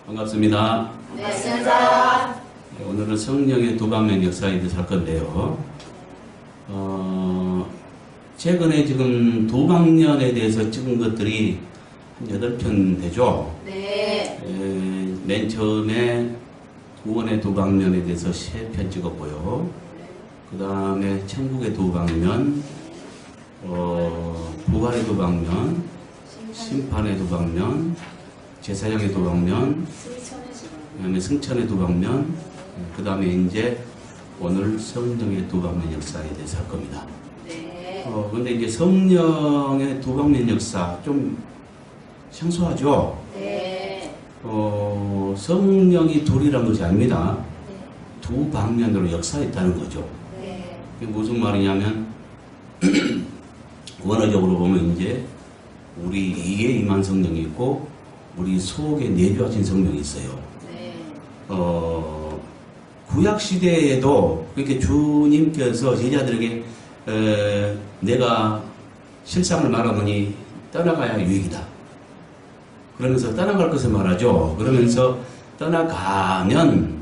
반갑습니다. 네, 선사. 오늘은 성령의 도방면 역사에 대해서 할 건데요. 최근에 지금 도방면에 대해서 찍은 것들이 한 8편 되죠? 네. 맨 처음에 구원의 도방면에 대해서 3편 찍었고요. 그 다음에 천국의 도방면, 부활의 도방면, 심판의 도방면, 제사장의 도방면, 그 다음에 승천의 도방면, 그 다음에 이제 오늘 성령의 도방면 역사에 대해서 할 겁니다. 네. 근데 이제 성령의 도방면 역사 좀 생소하죠? 네. 성령이 둘이란 것이 아닙니다. 네. 두 방면으로 역사했다는 거죠. 네. 그게 무슨 말이냐면, 원어적으로 보면 이제 우리 이에 임한 성령이 있고, 우리 속에 내주하신 성령이 있어요. 네. 구약 시대에도 그렇게 주님께서 제자들에게 내가 실상을 말하노니 떠나가야 유익이다. 그러면서 떠나갈 것을 말하죠. 그러면서 떠나가면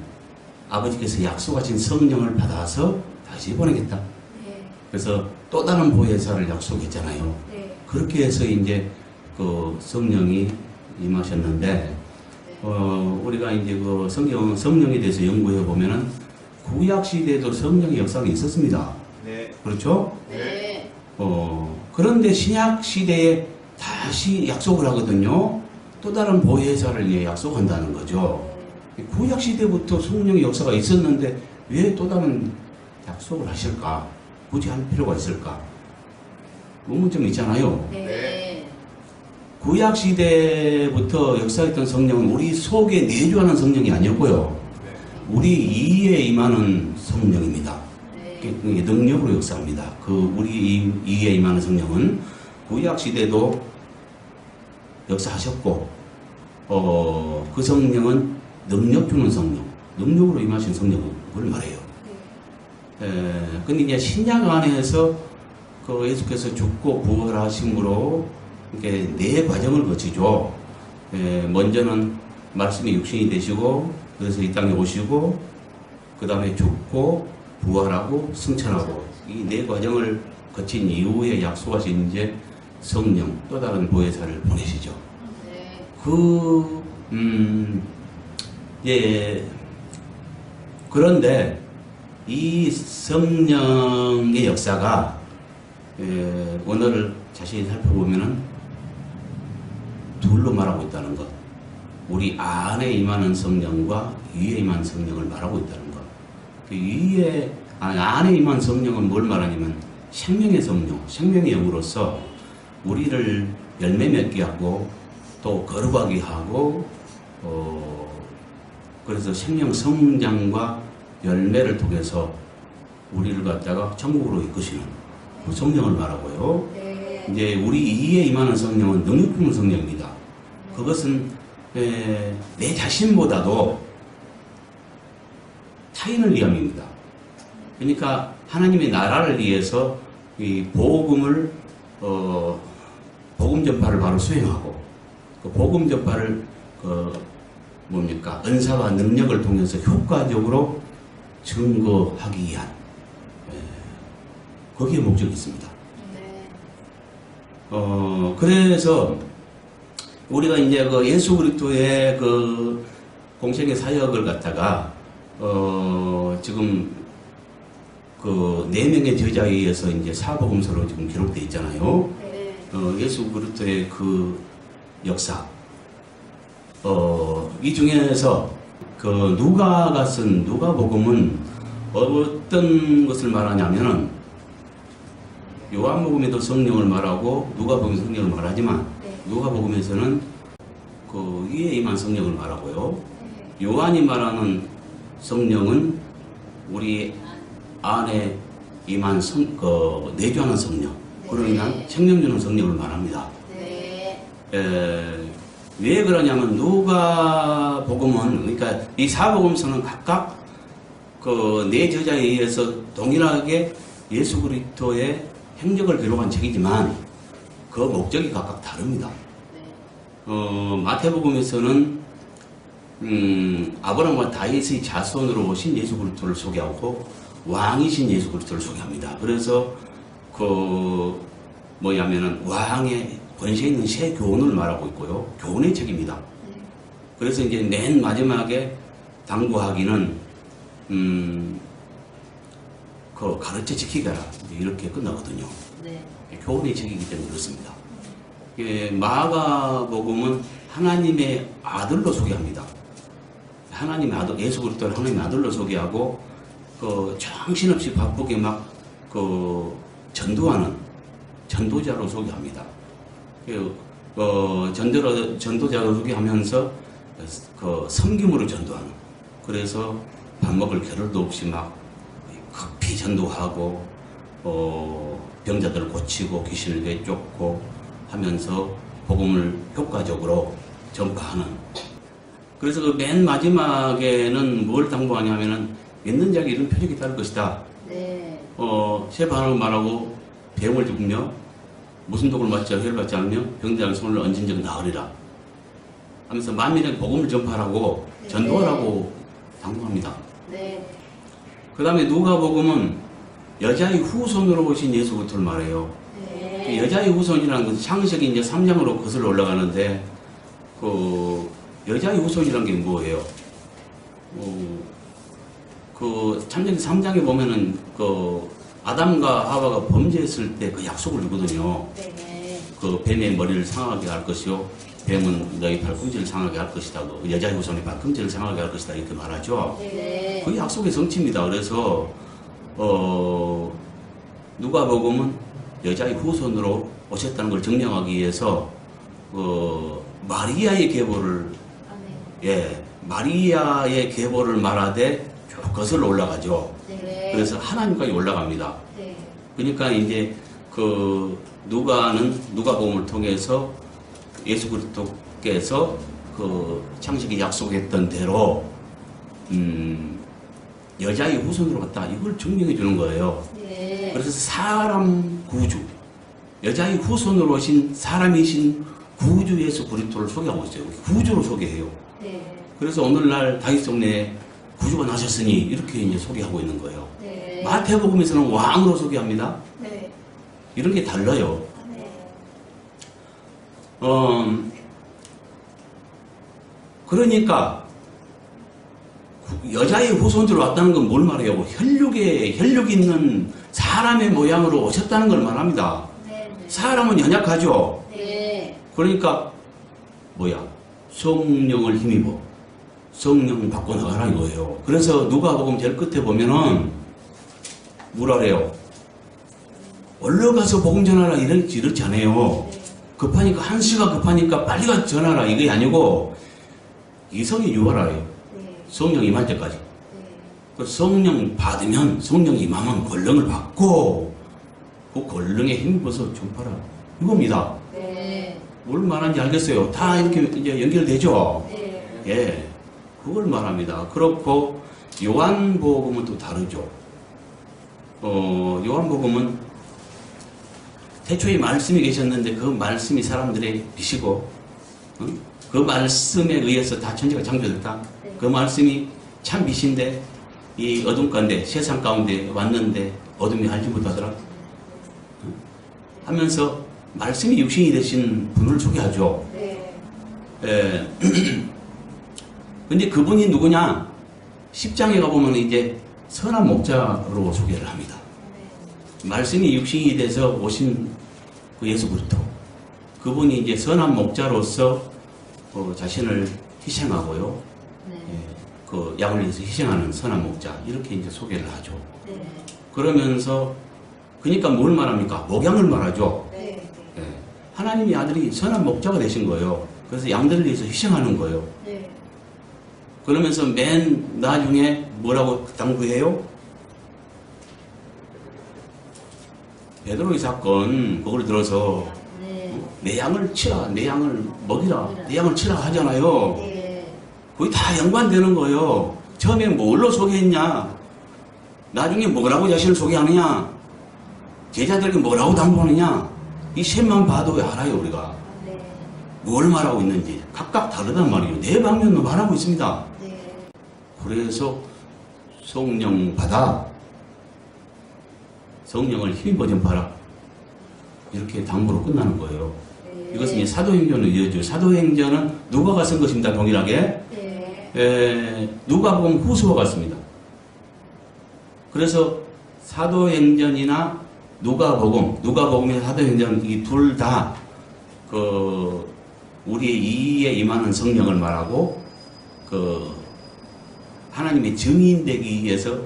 아버지께서 약속하신 성령을 받아서 다시 보내겠다. 네. 그래서 또 다른 보혜사를 약속했잖아요. 네. 그렇게 해서 이제 그 성령이 임하셨는데, 우리가 이제 그 성령에 대해서 연구해 보면은 구약 시대에도 성령의 역사가 있었습니다. 네. 그렇죠? 네. 그런데 신약 시대에 다시 약속을 하거든요. 또 다른 보혜사를 약속한다는 거죠. 구약 시대부터 성령의 역사가 있었는데 왜 또 다른 약속을 하실까? 굳이 할 필요가 있을까? 의문점이 있잖아요. 네. 구약 시대부터 역사했던 성령은 우리 속에 내주하는 성령이 아니었고요. 우리 이에 임하는 성령입니다. 네. 능력으로 역사합니다. 그 우리 이에 임하는 성령은 구약 시대도 역사하셨고, 그 성령은 능력 주는 성령, 능력으로 임하신 성령을 말해요. 근데 이제 신약 안에서 그 예수께서 죽고 부활하심으로 이렇게 네 과정을 거치죠. 먼저는 말씀이 육신이 되시고, 그래서 이 땅에 오시고, 그 다음에 죽고, 부활하고, 승천하고, 이 네 과정을 거친 이후에 약속하신 이제 성령, 또 다른 보혜사를 보내시죠. 네. 그런데 이 성령의 역사가, 오늘을 자세히 살펴보면은 둘로 말하고 있다는 것. 우리 안에 임하는 성령과 위에 임하는 성령을 말하고 있다는 것. 그 안에 임한 성령은 뭘 말하냐면 생명의 성령, 생명의 영으로서 우리를 열매 맺게 하고 또 거룩하게 하고, 그래서 생명 성장과 열매를 통해서 우리를 갖다가 천국으로 이끄시는 그 성령을 말하고요. 네. 이제 우리 이에 임하는 성령은 능력 주는 성령입니다. 그것은 내 자신보다도 타인을 위함입니다. 그러니까 하나님의 나라를 위해서 이 복음을 복음 전파를 바로 수행하고, 그 복음 전파를 은사와 능력을 통해서 효과적으로 증거하기 위한 거기에 목적이 있습니다. 네. 그래서 우리가 이제 그 예수 그리스도의 그 공생의 사역을 갖다가 지금 그 4명의 저자에 의해서 이제 사복음서로 지금 기록되어 있잖아요. 네. 예수 그리스도의 그 역사. 이 중에서 그 누가가 쓴 누가복음은 어떤 것을 말하냐면은 요한복음에도 성령을 말하고 누가복음에 성령을 말하지만 네. 누가복음에서는 그 위에 임한 성령을 말하고요. 네. 요한이 말하는 성령은 우리 안에 임한 내주하는 성령, 그로 인한 생명 주는 성령을 말합니다. 네. 왜 그러냐면 누가복음은, 그러니까 이 사복음서는 각각 그 네 저자에 의해서 동일하게 예수 그리스도의 행적을 기록한 책이지만 그 목적이 각각 다릅니다. 네. 마태복음에서는 아브라함과 다윗의 자손으로 오신 예수 그리스도를 소개하고 왕이신 예수 그리스도를 소개합니다. 그래서 그 뭐냐면은 왕의 권세 있는 새 교훈을 말하고 있고요. 교훈의 책입니다. 그래서 이제 맨 마지막에 당부하기는 그 가르쳐 지키게 하라 이렇게 끝나거든요. 네. 교훈의 책이기 때문에 그렇습니다. 마가복음은 하나님의 아들로 소개합니다. 하나님의 아들, 예수 그리스도를 하나님의 아들로 소개하고 그 정신없이 바쁘게 막 그 전도하는 전도자로 소개합니다. 전도자로 소개하면서 그 섬김으로 전도하는. 그래서 밥 먹을 겨를도 없이 막 급히 전도하고 병자들을 고치고 귀신을 내쫓고 하면서 복음을 효과적으로 전파하는. 그래서 그 맨 마지막에는 뭘 당부하냐면은 믿는 자에게 이런 표적이 따를 것이다. 네. 새 반응을 말하고 병을 죽으며 무슨 독을 맞지 혈을 받지 않으며 병자의 손을 얹은 적 나으리라 하면서 만민에게 복음을 전파하라고 전도하라고 당부합니다. 네. 그 다음에 누가복음은 여자의 후손으로 오신 예수 그리스도를 말해요. 그 네. 여자의 후손이라는 것은 창세기 이제 3장으로 거슬러 올라가는데 그 여자의 후손이라는 게 뭐예요? 그 창세기 3장에 보면은 그 아담과 하와가 범죄했을 때 그 약속을 주거든요. 네. 그 뱀의 머리를 상하게 할 것이요, 뱀은 너희 발꿈치를 상하게 할 것이다. 그 여자의 후손의 발꿈치를 상하게 할 것이다. 이렇게 말하죠. 네. 그 약속의 성취입니다. 그래서 누가복음은 여자의 후손으로 오셨다는 걸 증명하기 위해서 마리아의 계보를 마리아의 계보를 말하되 쭉 거슬러 올라가죠. 네. 그래서 하나님까지 올라갑니다. 네. 그러니까 이제 그 누가복음을 통해서 예수 그리스도께서 그 창세기 약속했던 대로 여자의 후손으로 갔다 이걸 증명해 주는 거예요. 네. 그래서 사람 구주, 여자의 후손으로 오신 사람이신 구주 예수 그리스도를 소개하고 있어요. 구주로 소개해요. 네. 그래서 오늘날 다윗 성내에 구주가 나셨으니 이렇게 이제 소개하고 있는 거예요. 네. 마태복음에서는 왕으로 소개합니다. 네. 이런 게 달라요. 네. 그러니까 여자의 후손으로 왔다는 건 뭘 말해요? 혈육 있는 사람의 모양으로 오셨다는 걸 말합니다. 네. 사람은 연약하죠. 네. 그러니까 성령을 힘입어 성령 받고 나가라 이거예요. 그래서 누가복음 제일 끝에 보면은 뭐라 그래요? 올라가서 복음 전하라 이렇지 않아요. 급하니까 한시가 급하니까 빨리 가서 전하라 이게 아니고 이성이 유하라예요. 네. 성령 임할 때까지. 네. 그 성령 받으면 성령 임하면 권능을 받고 그 권능에 힘입어서 전파라 이겁니다. 네. 뭘 말하는지 알겠어요? 다 이렇게 이제 연결되죠? 네. 예. 그걸 말합니다. 그렇고 요한복음은 또 다르죠. 요한복음은 태초에 말씀이 계셨는데 그 말씀이 사람들의 빛이고 그 말씀에 의해서 다 천지가 창조됐다. 그 말씀이 참 빛인데 이 어둠 가운데 세상 가운데 왔는데 어둠이 알지 못하더라 하면서 말씀이 육신이 되신 분을 소개하죠. 네. 예. 근데 그분이 누구냐? 10장에 가보면 이제 선한 목자로 소개를 합니다. 말씀이 육신이 돼서 오신 그 예수 그리스도. 그분이 이제 선한 목자로서 자신을 희생하고요. 네. 예, 그 양을 위해서 희생하는 선한 목자. 이렇게 이제 소개를 하죠. 네. 그러면서, 그러니까 뭘 말합니까? 목양을 말하죠. 네. 예. 하나님의 아들이 선한 목자가 되신 거예요. 그래서 양들을 위해서 희생하는 거예요. 네. 그러면서 맨 나중에 뭐라고 당부해요? 베드로의 사건 그걸 들어서 네. 내 양을 치라, 내 양을 먹이라, 내 양을 치라 하잖아요. 네. 그게 다 연관되는 거예요. 처음에 뭘로 소개했냐? 나중에 뭐라고 자신을 소개하느냐? 제자들에게 뭐라고 당부하느냐? 이 셈만 봐도 알아요 우리가. 네. 뭘 말하고 있는지 각각 다르단 말이에요. 네 방면으로 말하고 있습니다. 네. 그래서 성령 받아, 성령을 힘입어 전파라, 이렇게 당부로 끝나는 거예요. 네. 이것은 이제 사도행전으로 이어져요. 사도행전은 누가가 쓴 것입니다. 동일하게. 네. 누가복음 후서가 같습니다. 그래서 사도행전이나 누가복음이나 사도행전, 이 둘 다 우리의 이에 임하는 성령을 말하고 하나님의 증인되기 위해서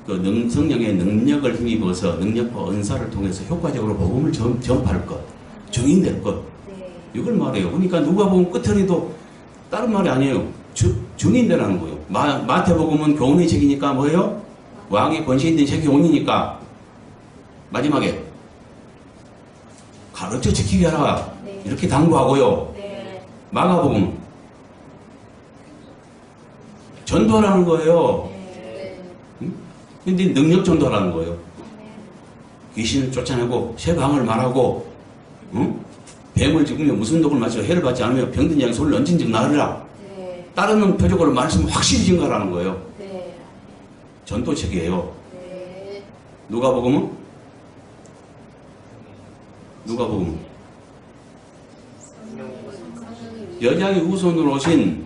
성령의 능력을 힘입어서 능력과 은사를 통해서 효과적으로 복음을 전파할 것, 증인될 것, 네. 이걸 말해요. 그러니까 누가복음 끝에도 다른 말이 아니에요. 증인되라는 거예요. 마태복음은 교훈의 책이니까 뭐예요? 왕의 권세 있는 책이 교훈이니까 마지막에 가르쳐 지키게 하라, 네. 이렇게 당부하고요. 네. 마가복음 전도하라는 거예요. 네. 근데 능력 전도하라는 거예요. 네. 귀신을 쫓아내고 새 방을 말하고, 뱀을 죽으며 무슨 독을 마시고 해를 받지 않으며 병든 자에게 소리를 얹은 즉 나으리라. 네. 따르는 표적으로 말씀 확실히 증가하라는 거예요. 네. 전도책이에요. 네. 누가복음은 여자의 후손으로 오신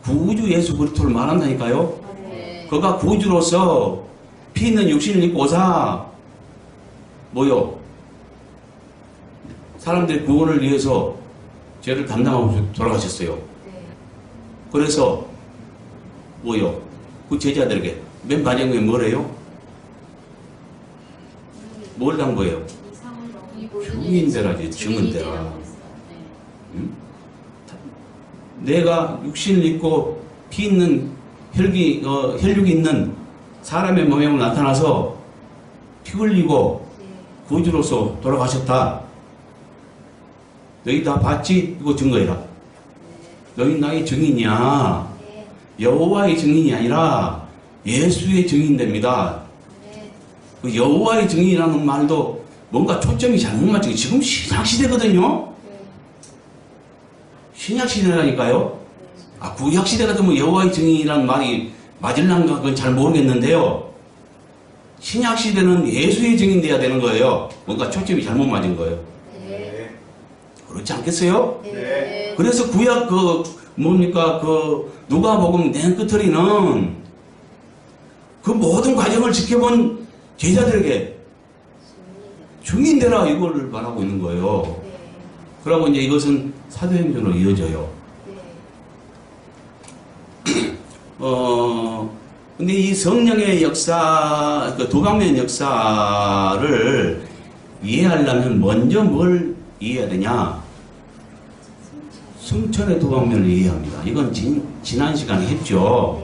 구주 예수 그리스도를 말한다니까요. 네. 그가 구주로서 피 있는 육신을 입고 오사 뭐요? 사람들의 구원을 위해서 죄를 담당하고 돌아가셨어요. 네. 그래서 뭐요? 그 제자들에게 맨 마지막에 뭐래요? 뭘 당부해요? 증인되라지, 증언되라. 응? 내가 육신을 입고 피 있는 혈육이 있는 사람의 모양으로 나타나서 피 흘리고 구주로서 돌아가셨다. 너희 다 봤지? 이거 증거해라. 너희 나의 증인이야. 여호와의 증인이 아니라 예수의 증인됩니다. 그 여호와의 증인이라는 말도 뭔가 초점이 잘못 맞죠. 지금 신약시대거든요. 신약시대라니까요. 구약시대 같으면 여호와의 증인이라는 말이 맞을란가 그건 잘 모르겠는데요. 신약시대는 예수의 증인 돼야 되는 거예요. 뭔가 초점이 잘못 맞은 거예요. 네. 그렇지 않겠어요? 네. 그래서 구약 누가복음 맨 끝처리는 그 모든 과정을 지켜본 제자들에게 증인되라 이걸 말하고 있는 거예요. 네. 그러고 이제 이것은 사도행전으로 이어져요. 근데 이 성령의 역사, 두 방면의 역사를 이해하려면 먼저 뭘 이해해야 되냐? 승천의 두 방면을 이해합니다. 이건 지난 시간에 했죠.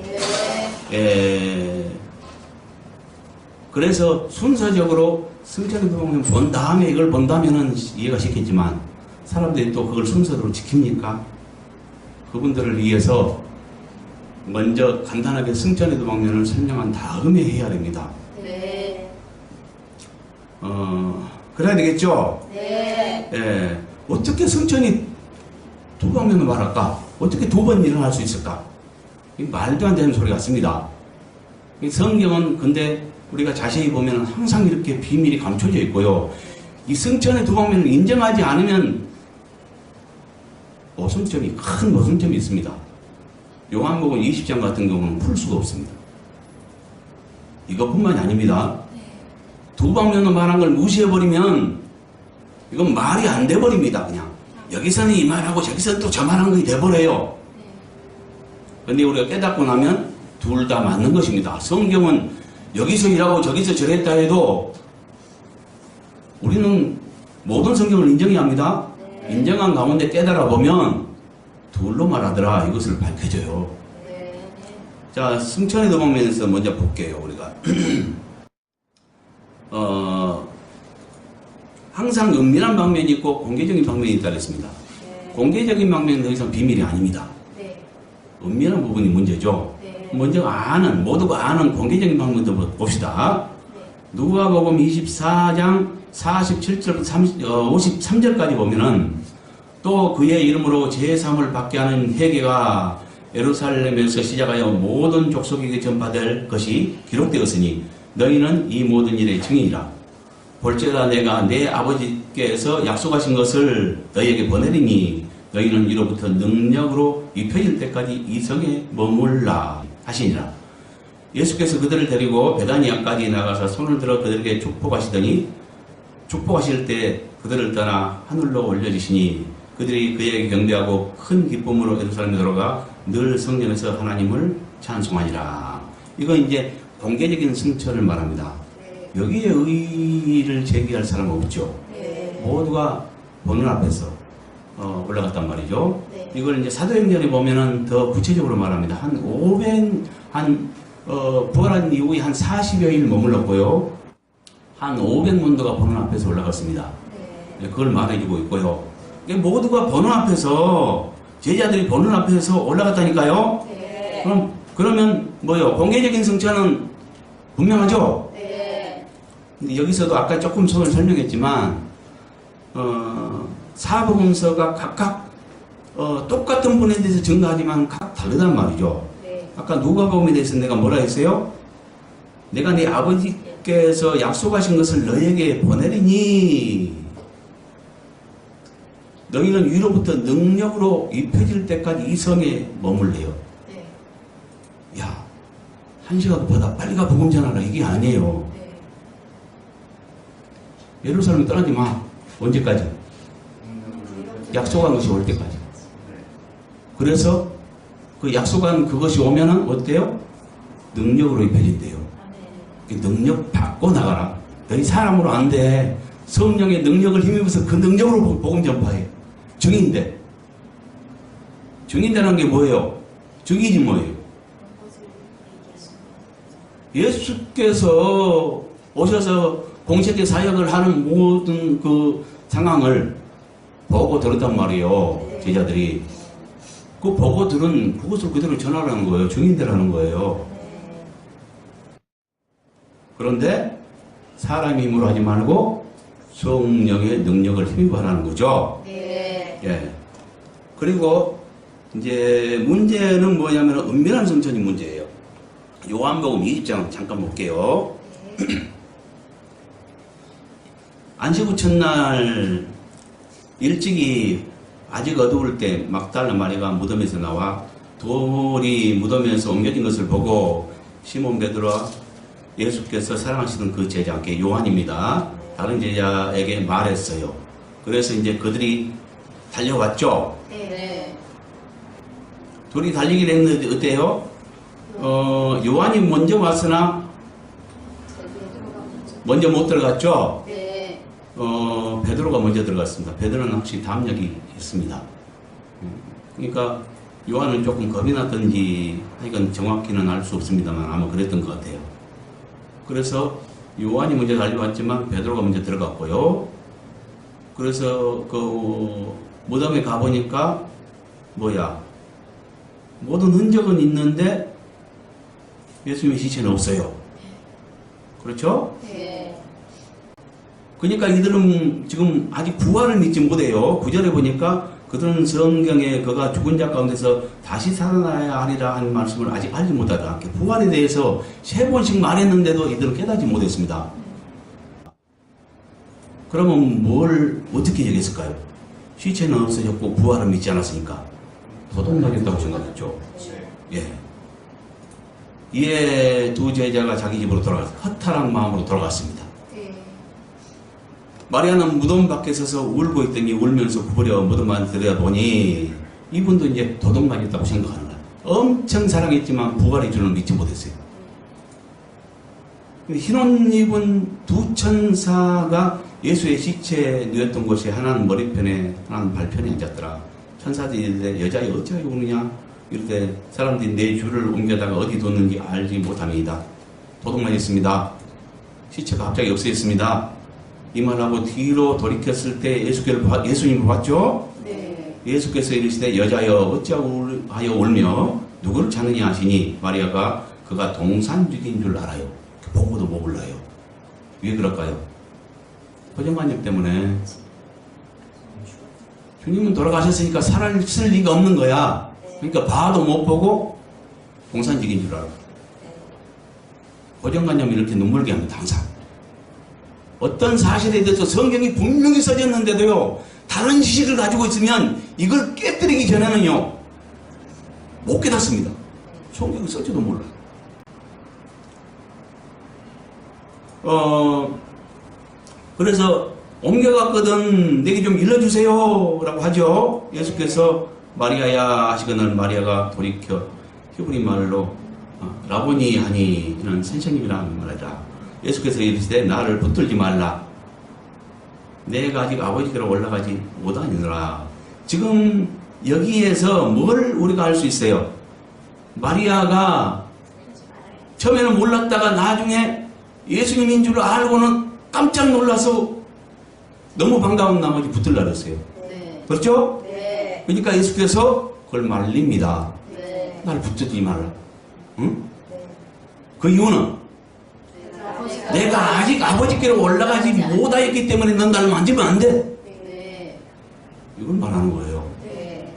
그래서 순서적으로 승천의 두 방면 본 다음에 이걸 본다면은 이해가 쉽겠지만 사람들이 또 그걸 순서대로 지킵니까? 그분들을 위해서 먼저 간단하게 승천의 두 방면을 설명한 다음에 해야 됩니다. 네. 그래야 되겠죠? 네. 예. 어떻게 승천이 두 방면을 말할까? 어떻게 두 번 일어날 수 있을까? 말도 안 되는 소리 같습니다. 성경은 근데 우리가 자세히 보면 항상 이렇게 비밀이 감춰져 있고요. 이 승천의 두 방면을 인정하지 않으면 큰 모순점이 있습니다. 요한복음 20장 같은 경우는 풀 수가 없습니다. 이것뿐만이 아닙니다. 두 방면으로 말한 걸 무시해버리면 이건 말이 안 돼버립니다. 그냥 여기서는 이 말하고 저기서는 또 저 말한 거 돼버려요. 근데 우리가 깨닫고 나면 둘 다 맞는 것입니다. 성경은 여기서 이라고 저기서 저랬다 해도 우리는 모든 성경을 인정해야 합니다. 인정한 가운데 깨달아 보면 둘로 말하더라 이것을 밝혀줘요. 자, 승천의 두 방면에서 먼저 볼게요. 우리가 항상 은밀한 방면이 있고 공개적인 방면이 있다 그랬습니다. 공개적인 방면은 더 이상 비밀이 아닙니다. 은밀한 부분이 문제죠. 먼저 모두가 아는 공개적인 방면도 봅시다. 누가복음 24장 47절부터 53절까지 보면은 또 그의 이름으로 제사함을 받게 하는 회개가 예루살렘에서 시작하여 모든 족속에게 전파될 것이 기록되었으니 너희는 이 모든 일의 증인이라. 볼지어다 내가 내 아버지께서 약속하신 것을 너희에게 보내리니 너희는 이로부터 능력으로 입혀질 때까지 이 성에 머물라 하시니라. 예수께서 그들을 데리고 베다니아까지 나가서 손을 들어 그들에게 축복하시더니 축복하실 때 그들을 떠나 하늘로 올려주시니 그들이 그에게 경배하고 큰 기쁨으로 예루살렘에 들어가 늘 성전에서 하나님을 찬송하니라. 이건 이제 공개적인 승천을 말합니다. 여기에 의의를 제기할 사람 없죠. 모두가 보는 앞에서 올라갔단 말이죠. 이걸 이제 사도행전에 보면은 더 구체적으로 말합니다. 부활한 이후에 한 40여일 머물렀고요. 한 500문도가 보는 앞에서 올라갔습니다. 그걸 말해주고 있고요. 모두가 보는 앞에서, 제자들이 보는 앞에서 올라갔다니까요. 그러면 뭐요? 공개적인 승천은 분명하죠? 근데 여기서도 아까 조금 손을 설명했지만, 사복음서가 각각 똑같은 분에 대해서 증거하지만 각 다르단 말이죠. 아까 누가복음에 대해서 내가 뭐라 했어요? 내가 네 아버지께서 약속하신 것을 너에게 보내리니 너희는 위로부터 능력으로 입혀질 때까지 이 성에 머물래요. 야, 한 시간 보다 빨리 가 복음 전하라 이게 아니에요. 예루살렘 떠나지 마. 언제까지? 약속한 것이 올 때까지. 그래서 그 약속한 그것이 오면은 어때요? 능력으로 입혀진대요. 능력 받고 나가라. 너희 사람으로 안 돼. 성령의 능력을 힘입어서 그 능력으로 복음 전파해. 증인데. 증인이라는 게 뭐예요? 증인이 뭐예요? 예수께서 오셔서 공식의 사역을 하는 모든 그 상황을 보고 들었단 말이에요. 제자들이. 그 보고 들은 그것을 그대로 전하라는 거예요. 증인되라는 거예요. 그런데 사람 힘으로 하지 말고 성령의 능력을 힘입어 하라는 거죠. 예. 그리고 이제 문제는 뭐냐면 은밀한 성천이 문제예요. 요한복음 20장 잠깐 볼게요. 안식구 첫날 일찍이 아직 어두울 때 막달라 마리가 무덤에서 나와 돌이 무덤에서 옮겨진 것을 보고 시몬 베드로와 예수께서 사랑하시던 그 제자께 요한입니다. 다른 제자에게 말했어요. 그래서 이제 그들이 달려왔죠. 둘이 달리기를 했는데 어때요? 요한이 먼저 왔으나 먼저 못 들어갔죠. 베드로가 먼저 들어갔습니다. 베드로는 확실히 담력이 있습니다. 그러니까 요한은 조금 겁이 났던지 이건 정확히는 알 수 없습니다만 아마 그랬던 것 같아요. 그래서 요한이 먼저 달려왔지만 베드로가 먼저 들어갔고요. 그래서 그 무덤에 가보니까 뭐야? 모든 흔적은 있는데 예수님의 시체는 없어요. 그렇죠? 그러니까 이들은 지금 아직 부활을 믿지 못해요. 9절에 보니까 그들은 성경에 그가 죽은 자 가운데서 다시 살아나야 하리라 하는 말씀을 아직 알지 못하다. 부활에 대해서 3번씩 말했는데도 이들은 깨닫지 못했습니다. 그러면 뭘 어떻게 얘기했을까요? 시체는 없어졌고 부활을 믿지 않았으니까 도둑맞았다고 생각했죠. 예. 이에 두 제자가 자기 집으로 돌아갔어요. 허탈한 마음으로 돌아갔습니다. 마리아는 무덤 밖에 서서 울고 있더니 울면서 구부려 무덤 안에 들여다보니 이분도 이제 도둑맞았다고 생각하는 거예요. 엄청 사랑했지만 부활의 줄은 믿지 못했어요. 흰옷 입은 두 천사가 예수의 시체에 누웠던 곳이 하나는 머리편에 하나는 발편에 앉았더라. 천사들이 이르되 여자여 어찌하여 우느냐 이럴 때 사람들이 내 줄을 옮겨다가 어디 뒀는지 알지 못함이다. 도둑맞았습니다. 시체가 갑자기 없어졌습니다. 이 말하고 뒤로 돌이켰을 때 예수님을 봤죠? 예수께서 이르시되 여자여 어찌하여 울며 누구를 찾느냐 하시니 마리아가 그가 동산주기인 줄 알아요. 보고도 못 몰라요. 왜 그럴까요? 고정관념 때문에 주님은 돌아가셨으니까 살아있을 리가 없는 거야. 그러니까 봐도 못 보고 공산직인 줄 알아. 고정관념이 이렇게 눈물게 합니다. 항상. 어떤 사실에 대해서 성경이 분명히 써졌는데도요, 다른 지식을 가지고 있으면 이걸 깨뜨리기 전에는요, 못 깨닫습니다. 성경이 써지도 몰라요. 그래서 옮겨갔거든 내게 좀 일러주세요 라고 하죠. 예수께서 마리아야 하시거늘 마리아가 돌이켜 히브리 말로 라보니 하니 이는 선생님이라는 말이다. 예수께서 이르시되 나를 붙들지 말라. 내가 아직 아버지께로 올라가지 못하니라. 지금 여기에서 뭘 우리가 알 수 있어요? 마리아가 처음에는 몰랐다가 나중에 예수님인 줄 알고는 깜짝 놀라서 너무 반가운 나머지 붙들라 그랬어요. 네. 그렇죠? 네. 그러니까 예수께서 그걸 말립니다. 네. 날 붙들지 말라. 응? 네. 그 이유는 내가 아직 아버지께로 올라가지 못하였기 때문에 넌 나를 만지면 안 돼. 네. 이걸 말하는 거예요. 네.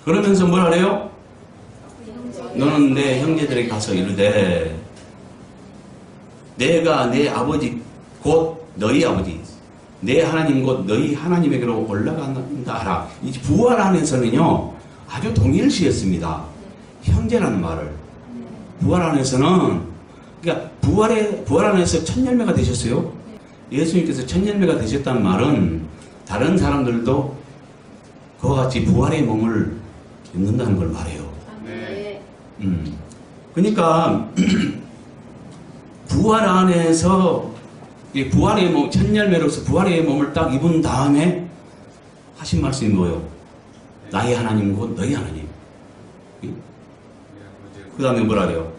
그러면서 뭘 하래요? 너는 내 형제들에게 가서 이르되 내가 내 아버지 곧 너희 아버지 내 하나님 곧 너희 하나님에게로 올라간다 하라. 이 부활 안에서는요 아주 동일시했습니다. 형제라는 말을 부활 안에서는 그러니까 부활 안에서 첫 열매가 되셨어요. 예수님께서 첫 열매가 되셨다는 말은 다른 사람들도 그와 같이 부활의 몸을 입는다는 걸 말해요. 네. 그러니까 부활 안에서 이 부활의 몸, 첫 열매로서 부활의 몸을 딱 입은 다음에 하신 말씀이 뭐예요? 나의 하나님 곧 너희 하나님. 그 다음에 뭐라 그래요?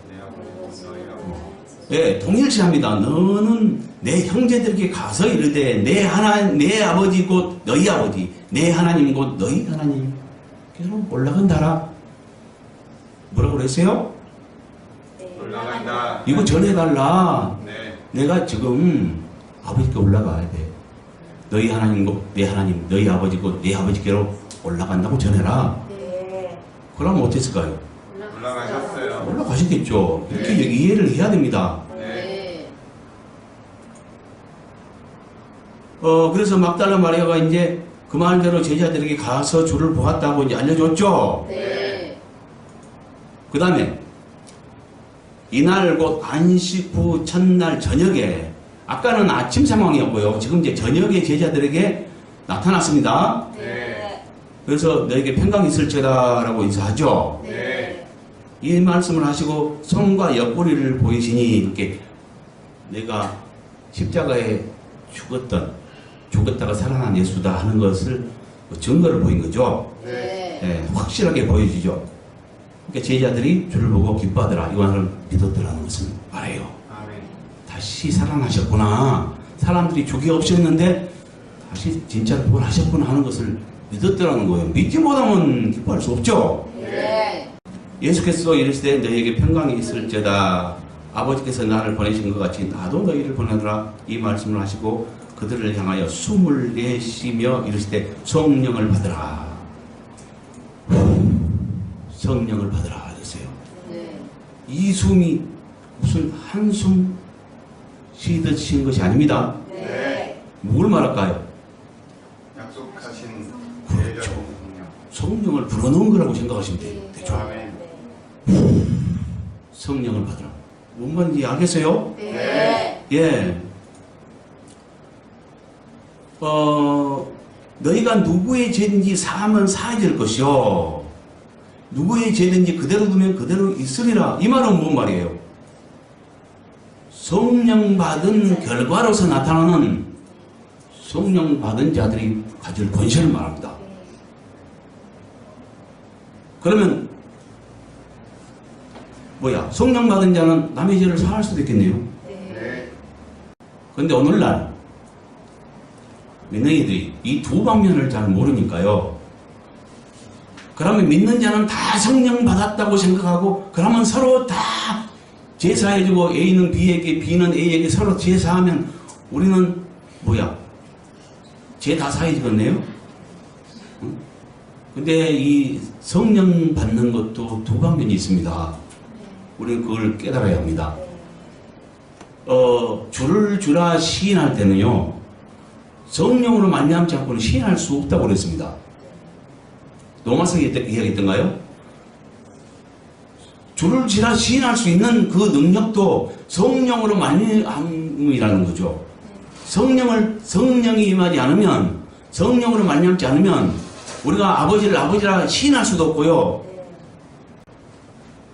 예, 동일시합니다. 너는 내 형제들에게 가서 이르되 내 아버지 곧 너희 아버지, 내 하나님 곧 너희 하나님. 그럼 올라간다라. 뭐라고 그랬어요? 올라간다. 이거 전해달라. 네. 내가 지금 아버지께 올라가야 돼. 너희 하나님 곧 내 하나님, 너희 아버지 곧 내 아버지께로 올라간다고 전해라. 네. 그러면 어땠을까요? 올라가셨어요. 올라가셨겠죠. 이렇게 네. 이해를 해야 됩니다. 네. 그래서 막달라 마리아가 이제 그 말대로 제자들에게 가서 주를 보았다고 이제 알려줬죠. 네. 그 다음에 이날 곧 안식 후 첫날 저녁에 아까는 아침 상황이었고요. 지금 이제 저녁에 제자들에게 나타났습니다. 네. 그래서 너에게 평강이 있을지어다 라고 인사하죠. 네. 이 말씀을 하시고 손과 옆구리를 보이시니 이렇게 내가 십자가에 죽었다가 살아난 예수다 하는 것을 증거를 보인 거죠. 네. 네, 확실하게 보여지죠. 그러니까 제자들이 주를 보고 기뻐하더라. 이거를 믿었더라는 것을 말해요. 아멘. 다시 살아나셨구나. 사람들이 죽이 없었는데 다시 진짜로 부활하셨구나 하는 것을 믿었더라는 거예요. 믿지 못하면 기뻐할 수 없죠. 네. 예수께서 이르시되 너희에게 평강이 있을지어다. 아버지께서 나를 보내신 것 같이 나도 너희를 보내더라. 이 말씀을 하시고 그들을 향하여 숨을 내쉬며 이르시되 성령을 받으라. 성령을 받으라 하셨어요. 네. 이 숨이 무슨 한숨 쉬듯 것이 아닙니다. 네. 뭘 말할까요? 약속하신 그렇죠. 예정 성령. 성령을 불어넣은 거라고 생각하시면 되죠. 아멘. 성령을 받으라. 뭔 말인지 알겠어요? 네. 예. 너희가 누구의 죄든지 사하면 사해질 것이요. 누구의 죄든지 그대로 두면 그대로 있으리라. 이 말은 뭔 말이에요? 성령 받은 결과로서 나타나는 성령 받은 자들이 가질 권세를 말합니다. 그러면 뭐야? 성령 받은 자는 남의 죄를 사할 수도 있겠네요. 네. 그런데 오늘날 믿는 이들이 이 두 방면을 잘 모르니까요. 그러면 믿는 자는 다 성령 받았다고 생각하고 그러면 서로 다 제사해주고 A는 B에게 B는 A에게 서로 제사하면 우리는 뭐야? 죄 다 사해지겠네요? 근데 이 성령 받는 것도 두 방면이 있습니다. 우리는 그걸 깨달아야 합니다. 주를 주라 시인할 때는요, 성령으로 말미암지 않고는 시인할 수 없다고 그랬습니다. 로마서 이야기했던가요? 주를 주라 시인할 수 있는 그 능력도 성령으로 말미암이라는 거죠. 성령이 임하지 않으면, 성령으로 말미암지 않으면 우리가 아버지를 아버지라 시인할 수도 없고요.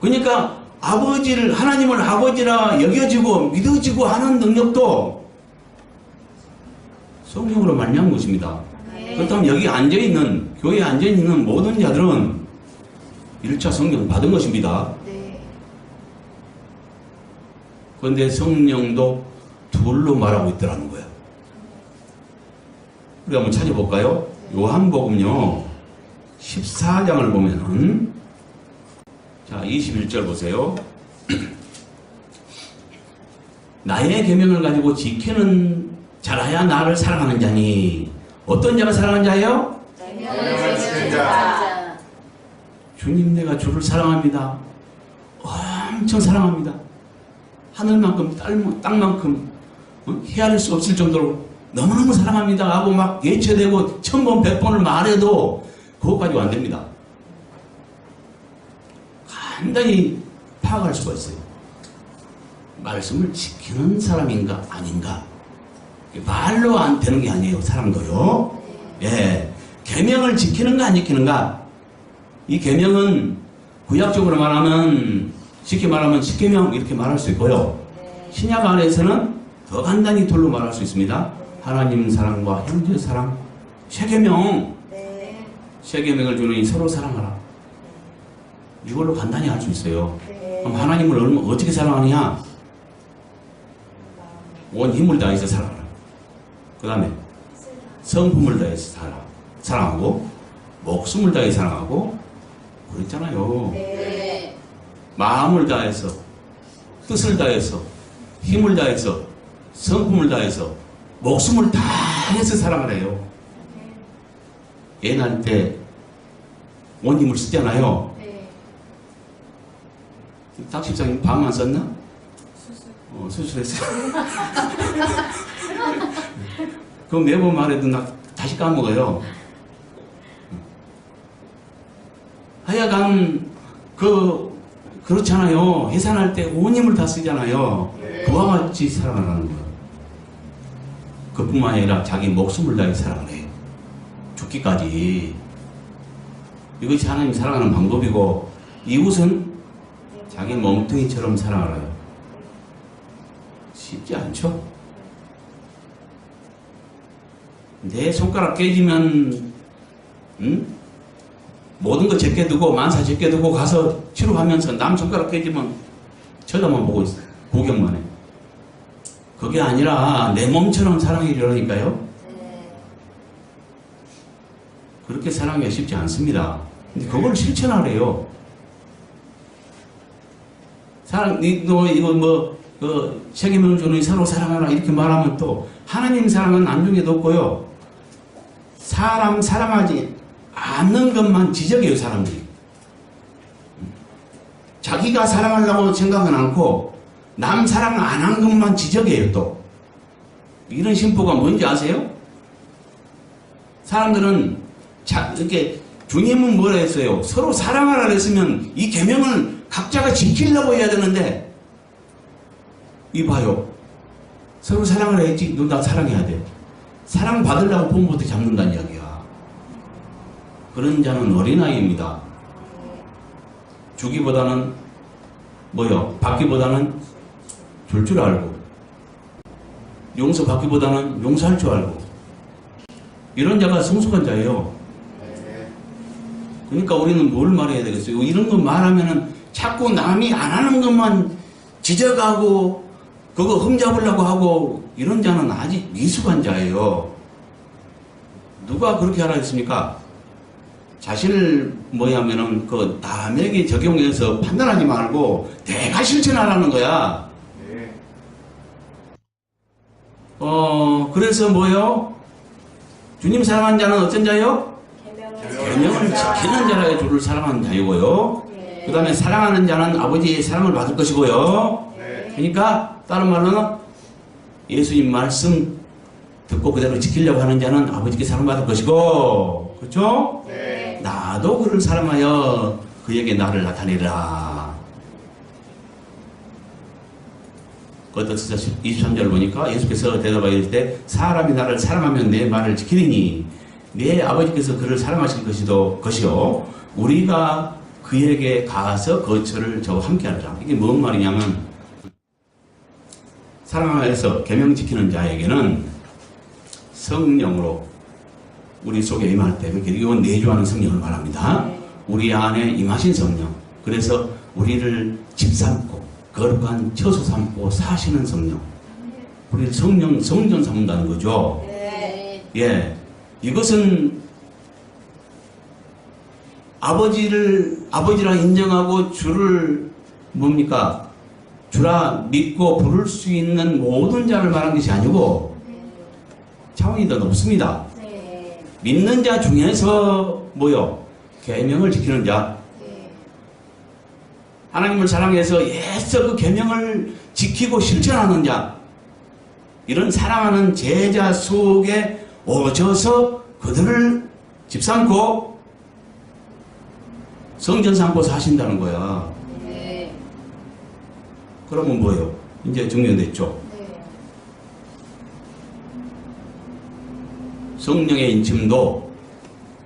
그러니까 하나님을 아버지라 여겨지고 믿어지고 하는 능력도 성령으로 말미암은 것입니다. 그렇다면 여기 앉아있는, 교회에 앉아있는 모든 자들은 1차 성령 받은 것입니다. 그런데 성령도 둘로 말하고 있더라는 거예요. 우리 한번 찾아볼까요? 요한복음요 14장을 보면은, 자 21절 보세요. 나의 계명을 가지고 지키는 자라야 나를 사랑하는 자니. 어떤 자가 사랑하는 자예요? 계명을 지키는 자. 주님, 내가 주를 사랑합니다. 엄청 사랑합니다. 하늘만큼 땅만큼 헤아릴 수 없을 정도로 너무너무 사랑합니다 하고 막 예체되고 1000번 100번을 말해도 그것 가지고 안 됩니다. 간단히 파악할 수가 있어요. 말씀을 지키는 사람인가 아닌가. 말로 안 되는 게 아니에요. 사람도요. 예, 계명을 지키는가 안 지키는가. 이 계명은 구약적으로 말하면, 쉽게 말하면 십계명 이렇게 말할 수 있고요. 신약 안에서는 더 간단히 둘로 말할 수 있습니다. 하나님 사랑과 형제 사랑. 세 계명을 주는 서로 사랑하라. 이걸로 간단히 할 수 있어요. 그럼 하나님을 어떻게 사랑하느냐? 온 힘을 다해서 사랑하라. 그 다음에 성품을 다해서 사랑하고, 목숨을 다해 사랑하고, 그랬잖아요. 마음을 다해서, 뜻을 다해서, 힘을 다해서, 성품을 다해서, 목숨을 다해서 사랑을 해요. 애 낳을 때 온 힘을 쓰잖아요. 닥 집사님 밤만 썼나? 수술했어요. 그럼 매번 말해도 나 다시 까먹어요. 하여간 그렇잖아요. 해산할 때 온 힘을 다 쓰잖아요. 그와 같이 사랑을 하는 거예요. 그뿐만 아니라 자기 목숨을 다해 사랑을 해요. 죽기까지. 이것이 하나님 사랑하는 방법이고, 이웃은 자기 몸뚱이처럼 사랑을 해요. 쉽지 않죠? 내 손가락 깨지면 모든 거 제껴두고 만사 제껴두고 가서 치료하면서 남 손가락 깨지면 쳐다만 보고 있어요. 구경만 해. 그게 아니라 내 몸처럼 사랑해 주라니까요. 그렇게 사랑하기가 쉽지 않습니다. 근데 그걸 실천하래요. 세계명을 주는 서로 사랑하라 이렇게 말하면 또 하나님 사랑은 안중에도 없고요. 사람 사랑하지 않는 것만 지적해요, 사람들이. 자기가 사랑하려고 생각은 않고 남 사랑 안 한 것만 지적해요, 또. 이런 심보가 뭔지 아세요? 사람들은 이렇게 주님은 뭐라 했어요? 서로 사랑하라 그랬으면 이 계명을 각자가 지키려고 해야 되는데, 이봐요. 서로 사랑을 해야지. 너 나 사랑해야 돼. 사랑 받으려고 부모부터 잡는다는 이야기야. 그런 자는 어린아이입니다. 주기보다는 받기보다는 줄 줄 알고, 용서받기보다는 용서할 줄 알고, 이런 자가 성숙한 자예요. 그러니까 우리는 뭘 말해야 되겠어요? 이런 거 말하면은 자꾸 남이 안 하는 것만 지적하고 그거 흠잡으려고 하고, 이런 자는 아직 미숙한 자예요. 누가 그렇게 하라 했습니까? 자신을 그 남에게 적용해서 판단하지 말고 내가 실천하라는 거야. 그래서 주님 사랑하는 자는 어떤 자요? 계명을 지키는 자라야 주를 사랑하는 자이고요. 그 다음에 사랑하는 자는 아버지의 사랑을 받을 것이고요. 그러니까 다른 말로는 예수님 말씀 듣고 그대로 지키려고 하는 자는 아버지께 사랑받을 것이고, 그렇죠? 나도 그를 사랑하여 그에게 나를 나타내라. 고린도서 23절 보니까 예수께서 대답하실 때 사람이 나를 사랑하면 내 말을 지키리니 내 아버지께서 그를 사랑하실 것이요 우리가 그에게 가서 거처를 저와 함께하리라. 이게 뭔 말이냐면 사랑하여서 계명 지키는 자에게는 성령으로 우리 속에 임할 때, 이건 내주하는 성령을 말합니다. 우리 안에 임하신 성령. 그래서 우리를 집삼고 거룩한 처소 삼고 사시는 성령. 우리를 성전 삼는다는 거죠. 예, 이것은 아버지라 인정하고 주를 뭡니까? 주라 믿고 부를 수 있는 모든 자를 말한 것이 아니고 차원이 더 높습니다. 믿는 자 중에서 뭐요? 계명을 지키는 자. 하나님을 사랑해서 애써 그 계명을 지키고 실천하는 자. 이런 사랑하는 제자 속에 오셔서 그들을 집삼고 성전 삼고 사신다는 거야. 그러면 뭐예요? 이제 정리됐죠? 성령의 인침도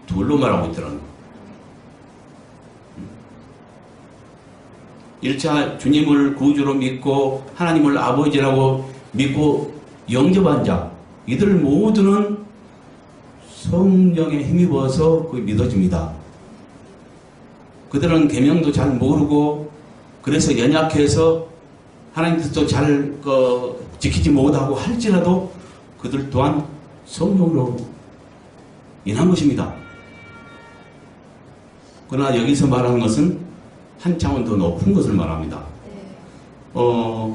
둘로 말하고 있더라는 거. 1차 주님을 구주로 믿고 하나님을 아버지라고 믿고 영접한 자, 이들 모두는 성령에 힘입어서 그 믿어집니다. 그들은 계명도 잘 모르고 그래서 연약해서 하나님 뜻도 잘 지키지 못하고 할지라도 그들 또한 성령으로 인한 것입니다. 그러나 여기서 말하는 것은 한 차원 더 높은 것을 말합니다.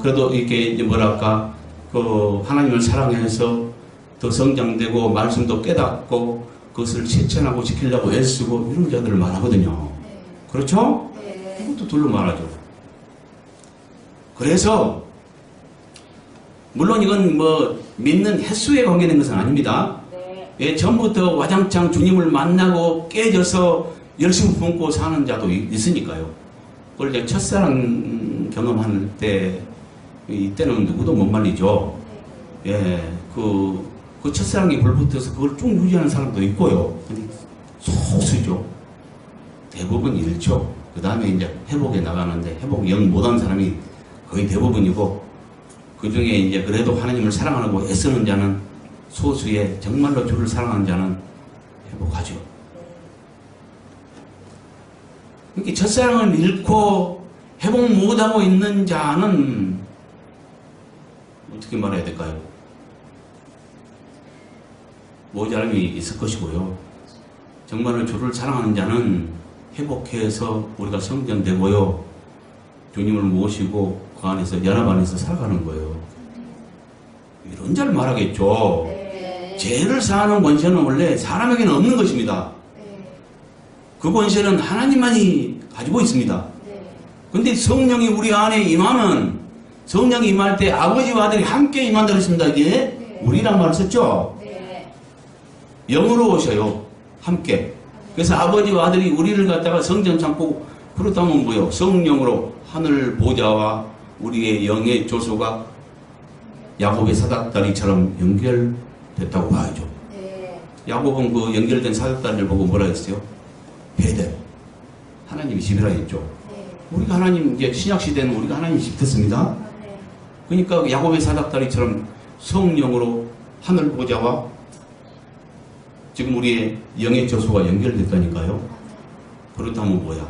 그래도 이렇게 뭐랄까, 하나님을 사랑해서 더 성장되고 말씀도 깨닫고 그것을 실천하고 지키려고 애쓰고 이런 자들을 말하거든요. 그렇죠? 이것도 둘로 말하죠. 그래서 물론 이건 뭐 믿는 횟수에 관계된 것은 아닙니다. 예, 전부터 와장창 주님을 만나고 깨져서 열심히 품고 사는 자도 있으니까요. 그걸 이제 첫사랑 경험할 때, 이때는 누구도 못 말리죠. 예, 그 첫사랑이 불붙어서 그걸 쭉 유지하는 사람도 있고요. 근데 소수죠. 대부분 잃죠. 그 다음에 이제 회복에 나가는데, 회복 영 못한 사람이 거의 대부분이고, 그 중에 이제 그래도 하나님을 사랑하고 애쓰는 자는 소수의 정말로 주를 사랑하는 자는 회복하죠. 그러니까 첫사랑을 잃고 회복 못하고 있는 자는 어떻게 말해야 될까요? 모자람이 있을 것이고요. 정말로 주를 사랑하는 자는 회복해서 우리가 성전되고요. 주님을 모시고 그 안에서 연합 안에서 살아가는 거예요. 이런 자를 말하겠죠. 죄를 사하는 권세는 원래 사람에게는 없는 것입니다. 그 권세는 하나님만이 가지고 있습니다. 근데 성령이 우리 안에 임하면, 성령이 임할 때 아버지와 아들이 함께 임한다고 했습니다. 이게 우리란 말을 썼죠. 영으로 오셔요. 함께. 그래서 아버지와 아들이 우리를 갖다가 성전 참고, 그렇다면 뭐요? 성령으로 하늘 보좌와 우리의 영의 조소가 야곱의 사닥다리처럼 연결됐다고 봐야죠. 야곱은 그 연결된 사닥다리를 보고 뭐라 했어요? 베델. 하나님이 집이라 했죠. 우리가 하나님, 이제 신약시대는 우리가 하나님 집 됐습니다. 그러니까 야곱의 사닥다리처럼 성령으로 하늘 보좌와 지금 우리의 영의 조소가 연결됐다니까요. 그렇다면 뭐야?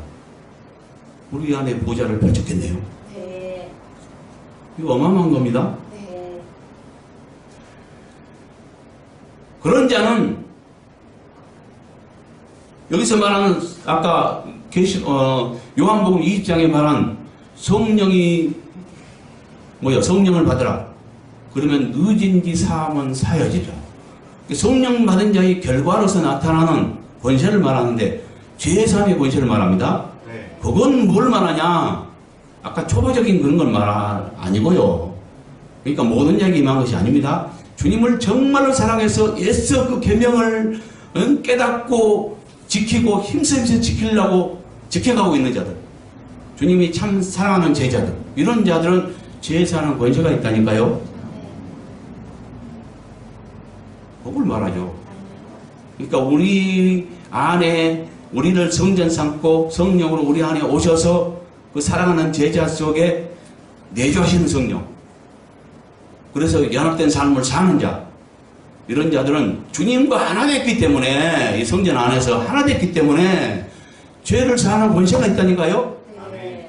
우리 안에 보좌를 펼쳤겠네요. 이거 어마어마한 겁니다. 그런 자는 여기서 말하는 아까 요한복음 20장에 말한 성령이 뭐야? 성령을 받으라. 그러면 늦은지 사함은 사여지라. 성령 받은 자의 결과로서 나타나는 권세를 말하는데 죄 사함의 권세를 말합니다. 네. 그건 뭘 말하냐? 아까 초보적인 그런 걸 아니고요. 그러니까 모든 이야기 임한 것이 아닙니다. 주님을 정말로 사랑해서 애써 그 계명을 깨닫고 지키고 힘쓰면서 지키려고 지켜가고 있는 자들, 주님이 참 사랑하는 제자들, 이런 자들은 죄 사는 권세가 있다니까요. 그걸 말하죠. 그러니까 우리 안에 우리를 성전 삼고 성령으로 우리 안에 오셔서 그 사랑하는 제자 속에 내주하시는 성령, 그래서 연합된 삶을 사는 자, 이런 자들은 주님과 하나 됐기 때문에, 이 성전 안에서 하나 됐기 때문에 죄를 사하는 권세가 있다니까요. 아멘.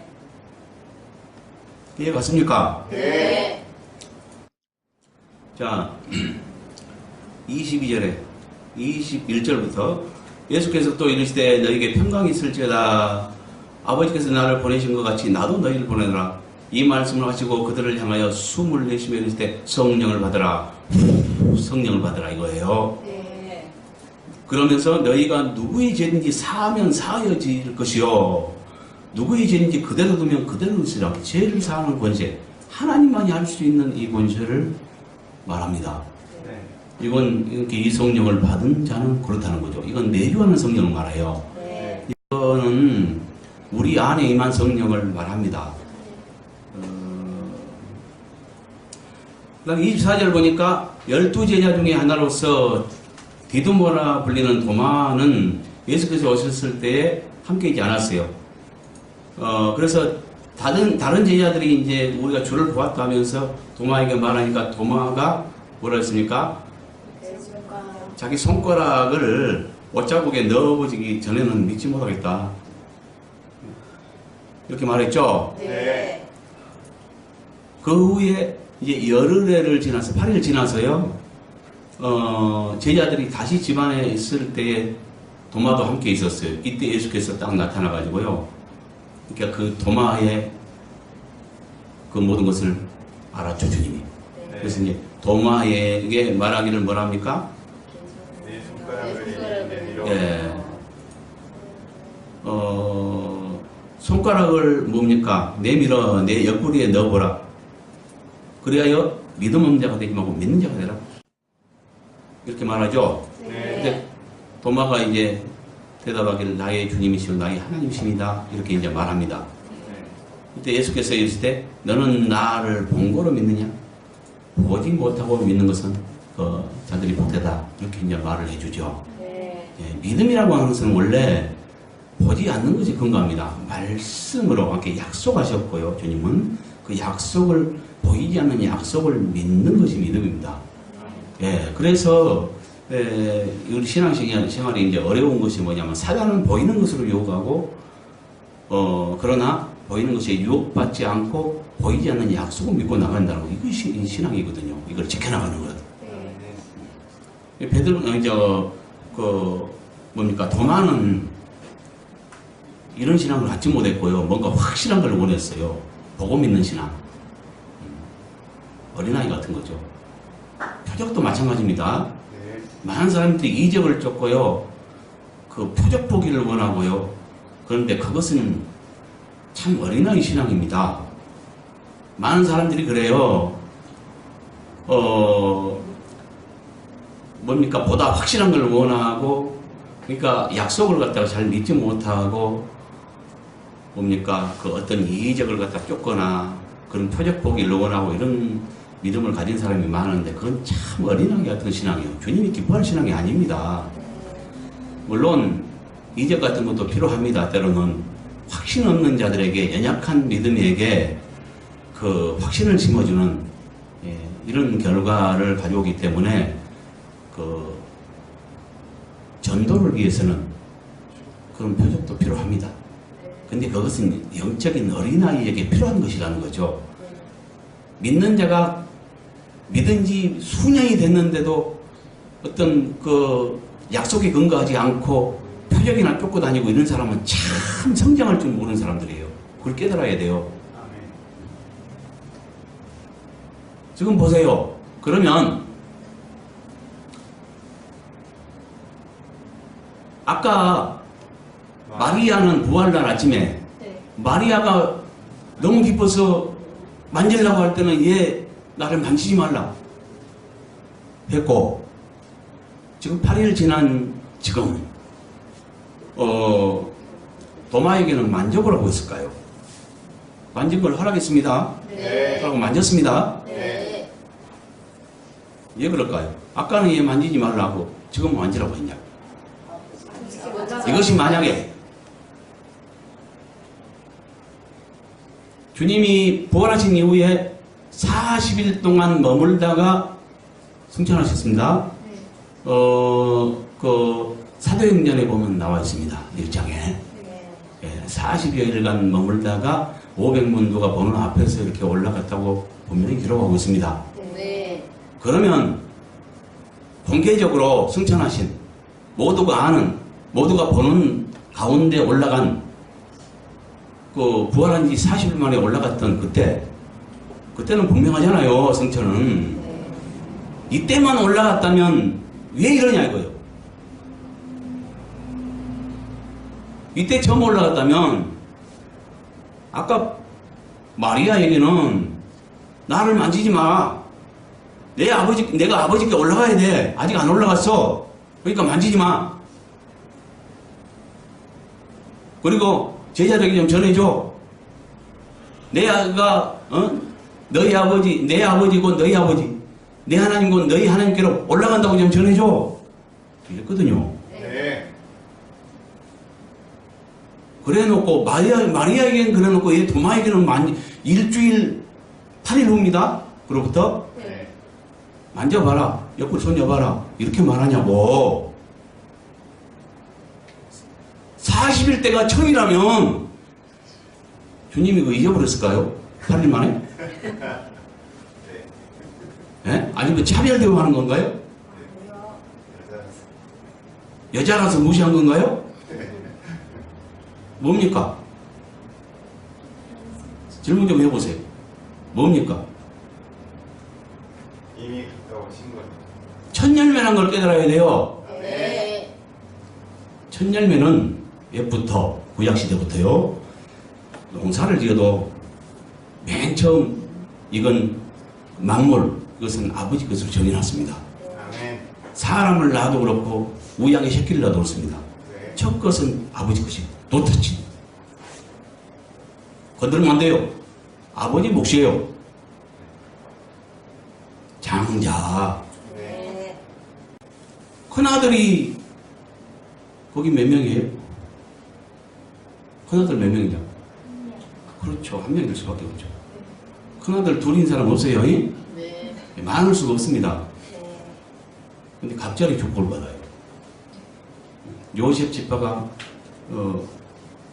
이해 갔습니까? 네. 자, 22절에 21절부터 예수께서 또 이르시되 너희에게 평강이 있을지어다. 아버지께서 나를 보내신 것 같이 나도 너희를 보내노라. 이 말씀을 하시고 그들을 향하여 숨을 내쉬며 이르시되 성령을 받으라. 성령을 받으라 이거예요. 네. 그러면서 너희가 누구의 죄든지 사하면 사하여질 것이요, 누구의 죄든지 그대로 두면 그대로 두시라. 죄를 사하는 권세, 하나님만이 할 수 있는 이 권세를 말합니다. 네. 이건 이렇게 이 성령을 받은 자는 그렇다는 거죠. 이건 내주하는 성령을 말해요. 네. 이거는 우리 안에 임한 성령을 말합니다. 그다음 24절 보니까 12제자 중에 하나로서 디두모라 불리는 도마는 예수께서 오셨을 때에 함께 있지 않았어요. 그래서 다른 제자들이 이제 우리가 주를 보았다 하면서 도마에게 말하니까 도마가 뭐라 했습니까? 자기 손가락을 옷자국에 넣어보기 전에는 믿지 못하겠다, 이렇게 말했죠. 네. 그 후에 이제 열흘을 지나서 8일 지나서요, 제자들이 다시 집안에 있을 때에 도마도 함께 있었어요. 이때 예수께서 딱 나타나가지고요, 그러니까 그 도마의 그 모든 것을 알았죠, 주님이. 네. 그래서 이제 도마에게 말하기를 뭐랍니까? 네 손가락을 내밀어. 예. 손가락을 뭡니까? 내밀어 내 옆구리에 넣어보라. 그래야 믿음 없는 자가 되지 말고 믿는 자가 되라. 이렇게 말하죠. 근데 도마가 이제 대답하기를 나의 주님이시오 나의 하나님이십니다, 이렇게 이제 말합니다. 네. 그때 예수께서 이르실 때 너는 나를 본 거로 믿느냐? 보지 못하고 믿는 것은 그 자들이 복되다, 이렇게 이제 말을 해주죠. 네. 예, 믿음이라고 하는 것은 원래 보지 않는 것이 근거합니다. 말씀으로 이렇게 약속하셨고요. 주님은 그 약속을, 보이지 않는 약속을 믿는 것이 믿음입니다. 예, 그래서 우리 신앙생활이 이제 어려운 것이 뭐냐면 사단은 보이는 것으로 유혹하고, 그러나 보이는 것에 유혹받지 않고 보이지 않는 약속을 믿고 나간다는 거, 이것이 신앙이거든요. 이걸 지켜나가는 것. 베드로는 뭡니까? 도마는 이런 신앙을 갖지 못했고요. 뭔가 확실한 걸 원했어요. 보고 믿는 신앙. 어린아이 같은 거죠. 표적도 마찬가지입니다. 네. 많은 사람들이 이적을 쫓고요, 그 표적 보기를 원하고요. 그런데 그것은 참 어린아이 신앙입니다. 많은 사람들이 그래요. 뭡니까? 보다 확실한 걸 원하고, 그러니까 약속을 갖다가 잘 믿지 못하고, 뭡니까? 그 어떤 이적을 갖다 쫓거나 그런 표적 보기를 원하고 이런 믿음을 가진 사람이 많은데, 그건 참 어린아이 같은 신앙이에요. 주님이 기뻐할 신앙이 아닙니다. 물론 이적 같은 것도 필요합니다. 때로는 확신 없는 자들에게, 연약한 믿음에게 그 확신을 심어주는, 이런 결과를 가져오기 때문에 그 전도를 위해서는 그런 표적도 필요합니다. 근데 그것은 영적인 어린아이에게 필요한 것이라는 거죠. 믿는 자가 믿은 지 수년이 됐는데도 어떤 그 약속에 근거하지 않고 표적이나 쫓고 다니고 이런 사람은 참 성장할 줄 모르는 사람들이에요. 그걸 깨달아야 돼요. 아멘. 지금 보세요. 그러면 아까 마리아는 부활날 아침에 네. 마리아가 너무 기뻐서 만지려고 할 때는 얘 나를 만지지 말라 했고, 지금 8일 지난 지금 도마에게는 만져보라고 했을까요? 만진 걸 허락했습니다. 네. 그러고 만졌습니다. 네. 왜 그럴까요? 아까는 얘 만지지 말라고 지금 만지라고 했냐? 이것이 만약에 주님이 부활하신 이후에 40일 동안 머물다가 승천하셨습니다. 그 사도행전에 보면 나와 있습니다. 1장에. 40여일간 머물다가 500문도가 보는 앞에서 이렇게 올라갔다고 분명히 기록하고 있습니다. 네. 그러면 공개적으로 승천하신 모두가 아는, 모두가 보는 가운데 올라간 그 부활한 지 40일 만에 올라갔던 그때는 분명하잖아요. 승천은. 이때만 올라갔다면 왜 이러냐 이거예요. 이때 처음 올라갔다면 아까 마리아에게는 나를 만지지 마. 내가 아버지께 올라가야 돼. 아직 안 올라갔어. 그러니까 만지지 마. 그리고 제자들에게 좀 전해줘. 내 아가 너희 아버지, 내 아버지고 너희 아버지, 내 하나님고 너희 하나님께로 올라간다고 좀 전해줘. 이랬거든요. 네. 그래놓고 마리아에게는 그래놓고 얘 도마에게는 일주일 8일 후입니다. 그로부터 네. 만져봐라, 옆구리 손잡아라 이렇게 말하냐고. 40일 때가 처음이라면 주님이 그거 잊어버렸을까요? 8일 만에? 예? 아니면 차별 대우하는 건가요? 여자라서 무시한 건가요? 뭡니까? 질문 좀 해보세요. 뭡니까? 이미 갔다 오신 거죠. 첫열매란 걸 깨달아야 돼요. 네. 첫열매는 옛부터, 구약시대부터요, 농사를 지어도 맨 처음 이건 만물, 그것은 아버지 것으로 정해놨습니다. 아멘. 사람을 낳아도 그렇고 우양의 새끼를 낳아도 그렇습니다. 네. 첫 것은 아버지 것이 노터치. 건들면 안 돼요. 아버지 몫이에요. 장자. 네. 큰아들이 거기 몇 명이에요? 큰아들 몇 명이죠? 그렇죠. 한 명일 수밖에 없죠. 큰아들 둘인 사람 없어요? 네. 많을 수가 없습니다. 근데 갑자기 축복을 받아요. 요셉 지파가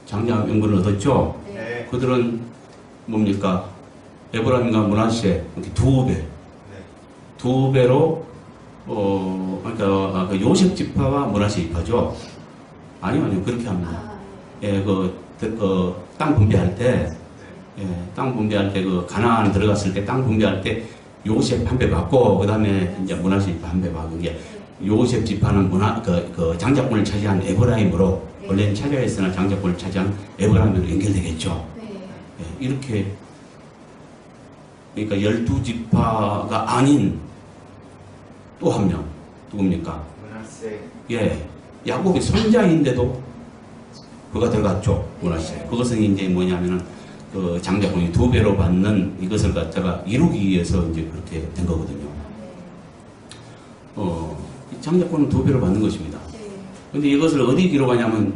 장자 명분을 얻었죠. 네. 그들은 뭡니까? 에브라임과 므낫세 이렇게 두 배, 네. 두 배로 그러니까 그 요셉 지파와 므낫세 지파죠. 아니요 그렇게 합니다. 예, 땅 분배할 때, 땅 분배할 때 그 가나안 들어갔을 때 땅 분배할 때 요셉 한 배 받고 그 다음에 이제 므낫세 지파 한 배 받은 게 요셉 지파는 그 장자권을 차지한 에브라임으로 원래는 차지했으나 장자권을 차지한 에브라임으로 연결되겠죠. 예, 이렇게 그러니까 12지파가 아닌 또 한 명 누굽니까? 문하세. 예, 야곱의 손자인데도 그가 들어갔죠. 므낫세. 그것은 이제 뭐냐면은 그 장자권이 두 배로 받는 이것을 갖다가 이루기 위해서 이제 그렇게 된 거거든요. 장자권은 두 배로 받는 것입니다. 근데 이것을 어디 기록하냐면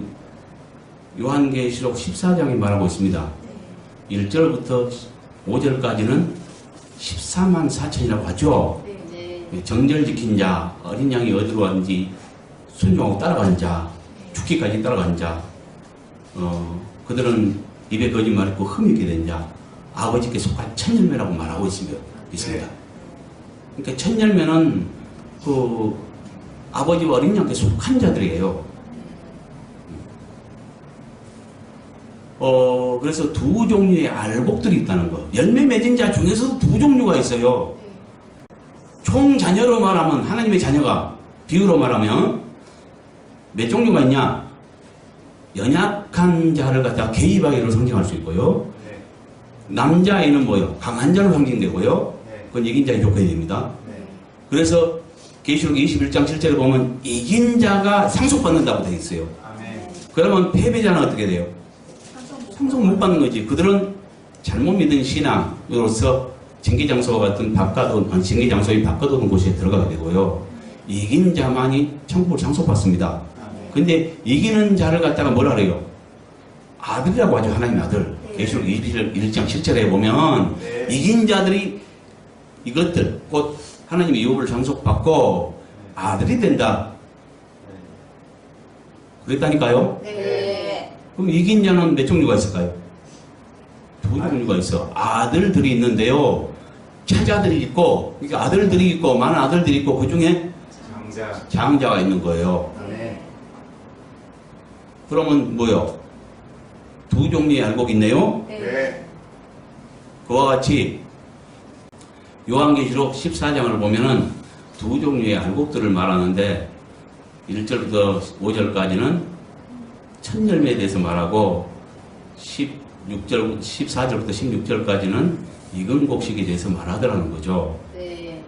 요한계시록 14장이 말하고 있습니다. 1절부터 5절까지는 14만 4천이라고 하죠. 정절 지킨 자, 어린 양이 어디로 왔는지 순종하고 따라간 자, 죽기까지 따라간 자, 그들은 입에 거짓말했고 흠이 있게 된 자, 아버지께 속한 첫열매라고 말하고 있습니다. 그러니까 첫열매는 그 아버지와 어린 양께 속한 자들이에요. 그래서 두 종류의 알곡들이 있다는 거. 열매 맺은 자 중에서도 두 종류가 있어요. 총 자녀로 말하면 하나님의 자녀가 비유로 말하면 몇 종류가 있냐? 연약한 자를 갖다가 개입하기로 상징할 수 있고요. 네. 남자애는 뭐요? 강한 자로 상징되고요. 네. 그건 이긴 자의 조건이 됩니다. 네. 그래서 계시록 21장 7절에 보면 이긴 자가 상속받는다고 되어 있어요. 아멘. 그러면 패배자는 어떻게 돼요? 상속 못 받는 거지. 그들은 잘못 믿은 신앙으로서 징계장소와 같은 징계장소에 바꿔두는 곳에 들어가게 되고요. 이긴 자만이 천국을 상속받습니다. 아멘. 근데 이기는 자를 갖다가 뭐라 그래요? 아들이라고 하죠. 하나님의 아들. 계시록 21장 7절에 보면 네. 이긴 자들이 이것들 곧 하나님의 유업을 상속받고 아들이 된다. 그랬다니까요. 네. 그럼 이긴 자는 몇 종류가 있을까요? 두 종류가 있어. 아들들이 있는데요. 차자들이 있고, 그러니까 아들들이 있고, 많은 아들들이 있고, 그 중에 장자. 장자가 있는 거예요. 아멘. 그러면 뭐요? 두 종류의 알곡이 있네요. 네. 그와 같이 요한계시록 14장을 보면은 두 종류의 알곡들을 말하는데 1절부터 5절까지는 첫 열매에 대해서 말하고 14절부터 16절까지는 익은 곡식에 대해서 말하더라는 거죠. 네.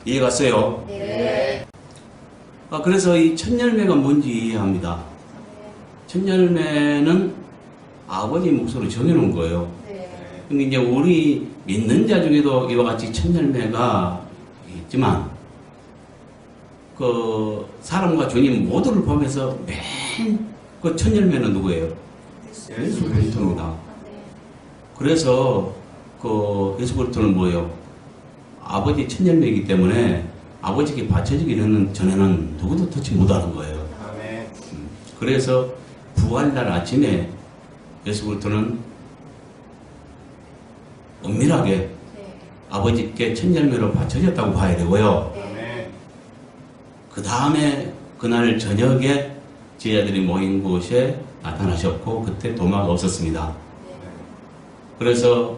이해 갔어요? 네. 그래서 이 첫 열매가 뭔지 이해합니다. 첫 열매는 아버지 몫으로 정해놓은 거예요. 네. 근데 이제 우리 믿는 자 중에도 이와 같이 첫 열매가 있지만, 그 사람과 주님 모두를 보면서 맨 그 첫 열매는 누구예요? 예수 그리스도입니다. 그래서 그 예수 그리스도는 뭐예요? 아버지 첫 열매이기 때문에 아버지께 바쳐지기 전에는 누구도 터치 못하는 거예요. 아멘. 그래서 부활날 아침에 예수 그리스도는 은밀하게 네. 아버지께 첫 열매로 바쳐졌다고 봐야 되고요. 아멘. 그 다음에 그날 저녁에 제자들이 모인 곳에 나타나셨고 그때 도마가 없었습니다. 그래서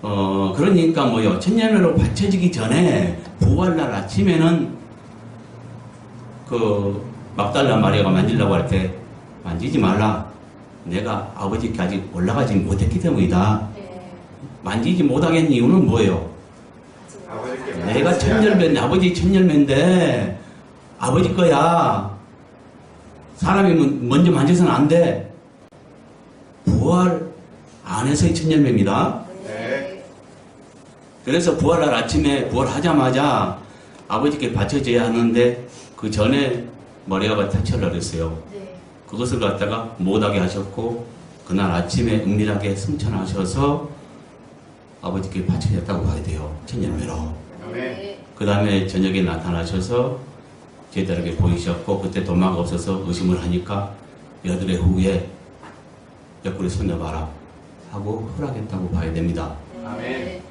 그러니까 뭐요? 첫 열매로 바쳐지기 전에 부활날 아침에는 그 막달라 마리아가 만지려고 할 때 만지지 말라. 내가 아버지께 아직 올라가지 못했기 때문이다. 네. 만지지 못하겠는 이유는 뭐예요? 아버지께 내가 첫 열매인데, 아버지 첫 열매인데, 아버지 거야. 사람이 먼저 만져서는 안 돼. 부활 안에서의 첫 열매입니다. 네. 그래서 부활날 아침에 부활하자마자 아버지께 바쳐져야 하는데, 그 전에 마리아가 타치하려고 했어요. 네. 그것을 갖다가 못하게 하셨고, 그날 아침에 은밀하게 승천하셔서 아버지께 바쳐졌다고 봐야 돼요. 첫 열매로. 아멘. 그 다음에 저녁에 나타나셔서 제자들에게 보이셨고 그때 도마가 없어서 의심을 하니까 여드레 후에 옆구리 손녀봐라 하고 허락했다고 봐야 됩니다. 아멘.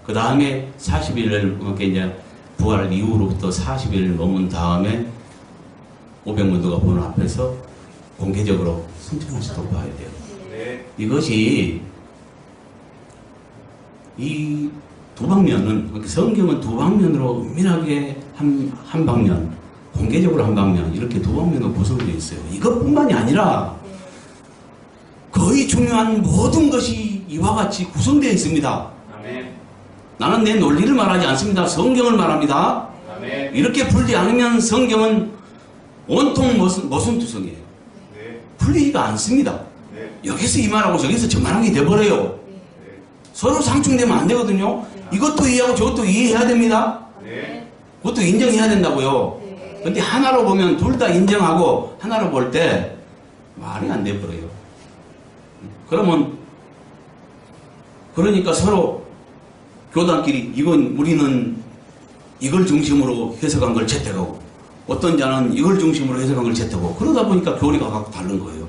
그 다음에 40일을 이렇게 이제 부활 이후로부터 40일 넘은 다음에 500문도가 보는 앞에서 공개적으로 승천하셨다고 봐야 돼요. 네. 이것이 이 두 방면은 성경은 두 방면으로 은밀하게 한 방면, 공개적으로 한 방면 이렇게 두 방면으로 구성되어 있어요. 이것뿐만이 아니라 거의 중요한 모든 것이 이와 같이 구성되어 있습니다. 아멘. 나는 내 논리를 말하지 않습니다. 성경을 말합니다. 아멘. 이렇게 풀지 않으면 성경은 온통 모순투성이에요. 네. 풀리지가 않습니다. 네. 여기서 이 말하고 저기서 저 말하게 돼버려요. 네. 서로 상충되면 안 되거든요. 이것도 이해하고 저것도 이해해야 됩니다. 네. 그것도 인정해야 된다고요. 근데 하나로 보면 둘 다 인정하고 하나로 볼 때 말이 안 돼버려요. 그러니까 서로 교단끼리 우리는 이걸 중심으로 해석한 걸 채택하고 어떤 자는 이걸 중심으로 해석한 걸 채택하고 그러다 보니까 교리가 각각 다른 거예요.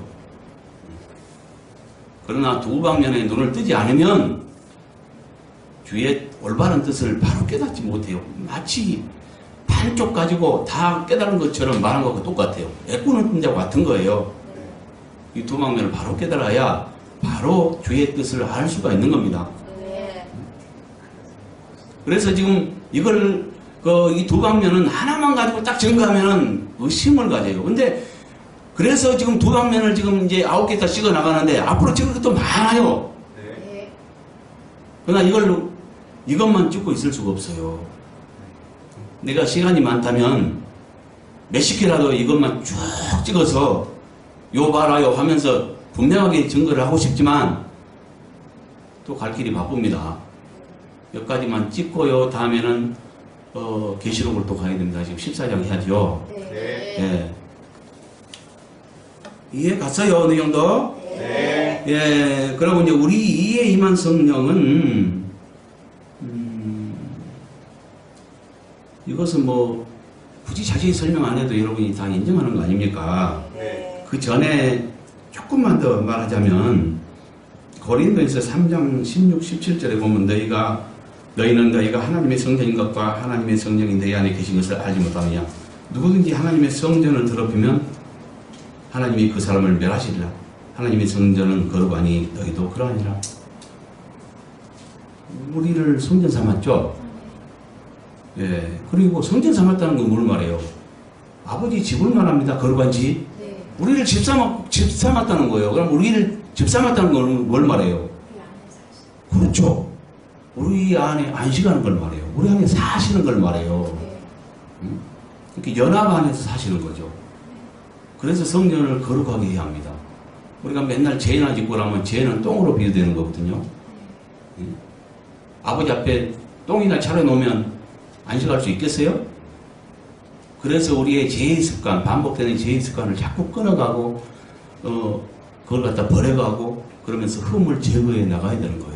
그러나 두 방면에 눈을 뜨지 않으면 주의 올바른 뜻을 바로 깨닫지 못해요. 마치 반쪽 가지고 다 깨달은 것처럼 말한 것과 똑같아요. 애꾸는 자와 같은 거예요. 이 두 방면을 바로 깨달아야 바로 주의 뜻을 알 수가 있는 겁니다. 네. 그래서 지금 이걸 이 두 방면은 하나만 가지고 딱 증거하면은 의심을 가져요. 근데 그래서 지금 두 방면을 지금 이제 9개 다 찍어 나가는데 앞으로 찍을 것도 많아요. 네. 그러나 이것만 찍고 있을 수가 없어요. 내가 시간이 많다면 몇십 개라도 이것만 쭉 찍어서 요 봐라요 하면서 분명하게 증거를 하고 싶지만 또 갈 길이 바쁩니다. 여기까지만 찍고요. 다음에는 계시록을 또 가야 됩니다. 지금 14장 해야죠. 네. 예. 이해 갔어요? 어느 정도? 네. 예. 그리고 이제 우리 이에 임한 성령은 이것은 뭐 굳이 자세히 설명 안 해도 여러분이 다 인정하는 거 아닙니까? 네. 그 전에 조금만 더 말하자면 고린도에서 3장 16, 17절에 보면 너희는 너희가 하나님의 성전인 것과 하나님의 성령이 너희 안에 계신 것을 알지 못하느냐. 누구든지 하나님의 성전을 더럽히면 하나님이 그 사람을 멸하시리라. 하나님의 성전은 거룩하니 너희도 그러하니라. 우리를 성전 삼았죠? 예. 그리고 성전 삼았다는 건 뭘 말해요? 아버지 집을 말합니다. 거룩한 집. 네. 우리를 집 삼았다는 거예요. 그럼 우리를 집 삼았다는 건 뭘 말해요? 그렇죠. 우리 안에 안식하는 걸 말해요. 우리 안에 사시는 걸 말해요. 이렇게 연합 안에서 사시는 거죠. 그래서 성전을 거룩하게 해야 합니다. 우리가 맨날 죄나 짓고 나면 죄는 똥으로 비유되는 거거든요. 아버지 앞에 똥이나 차려놓으면 안식할 수 있겠어요? 그래서 우리의 죄의 습관, 반복되는 죄의 습관을 자꾸 끊어가고 그걸 갖다 버려가고 그러면서 흠을 제거해 나가야 되는 거예요.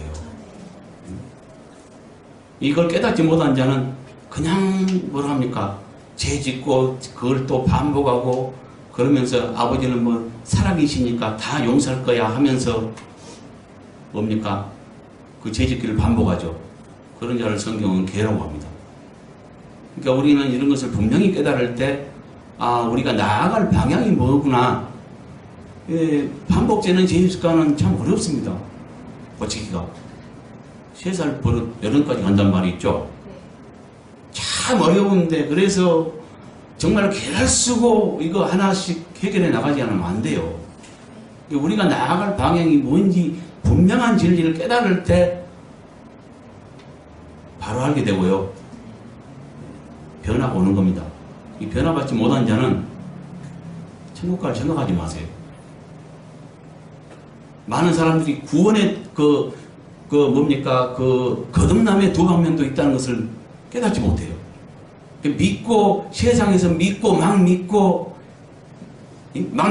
이걸 깨닫지 못한 자는 그냥 뭐라 합니까? 죄 짓고 그걸 또 반복하고 그러면서 아버지는 뭐 살아계시니까 다 용서할 거야 하면서 뭡니까? 그 죄 짓기를 반복하죠. 그런 자를 성경은 개라고 합니다. 그러니까 우리는 이런 것을 분명히 깨달을 때 우리가 나아갈 방향이 뭐구나. 반복되는 죄의 습관은 참 어렵습니다. 고치기가. 3살 버릇 여름까지 간단 말이 있죠. 참 어려운데 그래서 정말 개를 쓰고 이거 하나씩 해결해 나가지 않으면 안 돼요. 우리가 나아갈 방향이 뭔지 분명한 진리를 깨달을 때 바로 알게 되고요. 변화가 오는 겁니다. 이 변화받지 못한 자는 천국 갈 생각하지 마세요. 많은 사람들이 구원의 뭡니까? 거듭남의 두 방면도 있다는 것을 깨닫지 못해요. 믿고, 세상에서 믿고, 막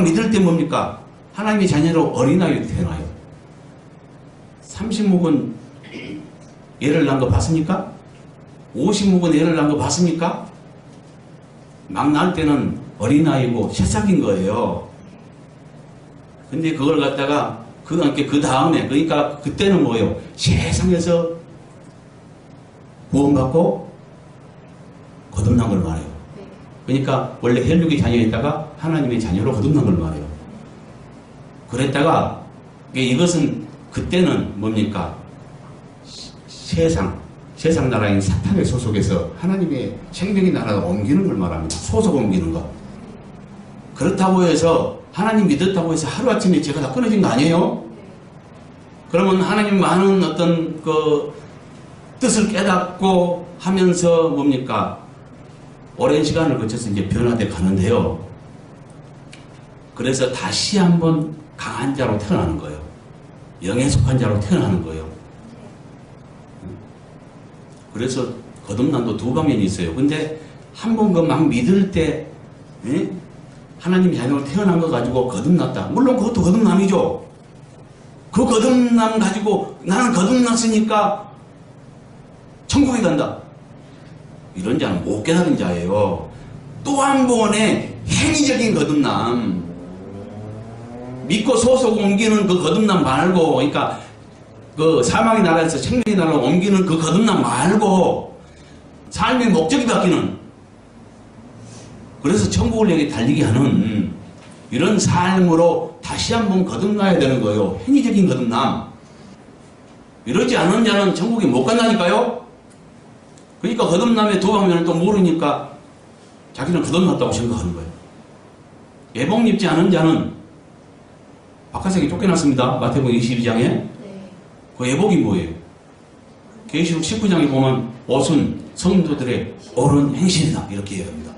믿을 때 뭡니까? 하나님의 자녀로 어린아이로 태어나요. 30묵은 애를 낳은 거 봤습니까? 50묵은 애를 낳은 거 봤습니까? 막 낳을 때는 어린아이고 새싹인 거예요. 근데 그걸 갖다가 그 다음에, 그러니까 그때는 뭐예요? 세상에서 구원받고 거듭난 걸 말해요. 그러니까 원래 혈육의 자녀였다가 하나님의 자녀로 거듭난 걸 말해요. 그랬다가 이것은 그때는 뭡니까? 세상 나라인 사탄의 소속에서 하나님의 생명의 나라로 옮기는 걸 말합니다. 소속 옮기는 거. 그렇다고 해서 하나님 믿었다고 해서 하루아침에 죄가 다 끊어진 거 아니에요? 그러면 하나님 많은 어떤 뜻을 깨닫고 하면서 뭡니까? 오랜 시간을 거쳐서 이제 변화돼 가는데요. 그래서 다시 한번 강한 자로 태어나는 거예요. 영에 속한 자로 태어나는 거예요. 그래서 거듭남도 두 방면이 있어요. 근데 한 번 막 믿을 때 하나님 자녀로 태어난 거 가지고 거듭났다. 물론 그것도 거듭남이죠. 그 거듭남 가지고 나는 거듭났으니까 천국에 간다. 이런 자는 못 깨달은 자예요. 또 한 번의 행위적인 거듭남. 믿고 소속 옮기는 그 거듭남 말고, 그러니까 그 사망의 나라에서 생명의 나라로 옮기는 그 거듭남 말고 삶의 목적이 바뀌는, 그래서 천국을 향해 달리게 하는 이런 삶으로 다시 한번 거듭나야 되는 거예요. 행위적인 거듭남. 이러지 않은 자는 천국에 못 간다니까요. 그러니까 거듭남에 도망면을 또 모르니까 자기는 거듭났다고 생각하는 거예요. 예복 입지 않은 자는 바깥세계 쫓겨났습니다. 마태복음 22장에. 네. 그 예복이 뭐예요? 계시록 19장에 보면 옷은 성도들의 옳은 행실이다 이렇게 얘기합니다.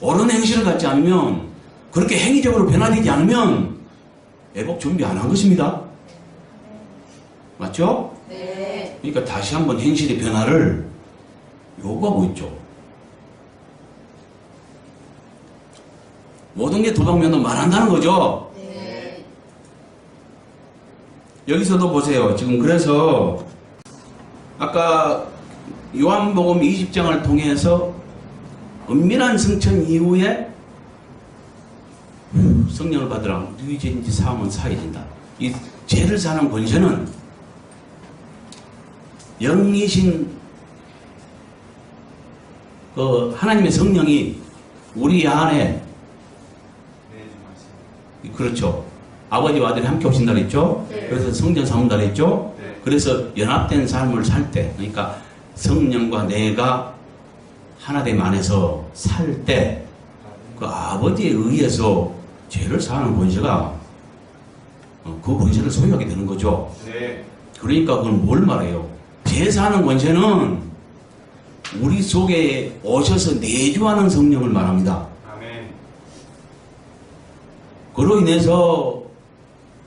옳은 행실을 갖지 않으면, 그렇게 행위적으로 변화되지 않으면 예복 준비 안 한 것입니다. 맞죠? 네. 그러니까 다시 한번 행실의 변화를 요구하고 있죠. 모든 게 도덕면도 말한다는 거죠. 네. 여기서도 보세요. 지금 그래서 아까 요한복음 20장을 통해서 은밀한 성천 이후에 성령을 받으라. 너희 죄인지 사함은 사해진다. 이 죄를 사는 권세는 영이신 그 하나님의 성령이 우리 안에, 그렇죠. 아버지와 아들이 함께 오신다 그랬죠. 네. 그래서 성전 삼는다 그랬죠. 네. 그래서 연합된 삶을 살 때, 그러니까 성령과 내가 하나됨 안에서 살 때 그 아버지에 의해서 죄를 사하는 권세가 그 권세를 소유하게 되는 거죠. 네. 그러니까 그건 뭘 말해요? 죄 사하는 권세는 우리 속에 오셔서 내주하는 성령을 말합니다. 아멘. 그로 인해서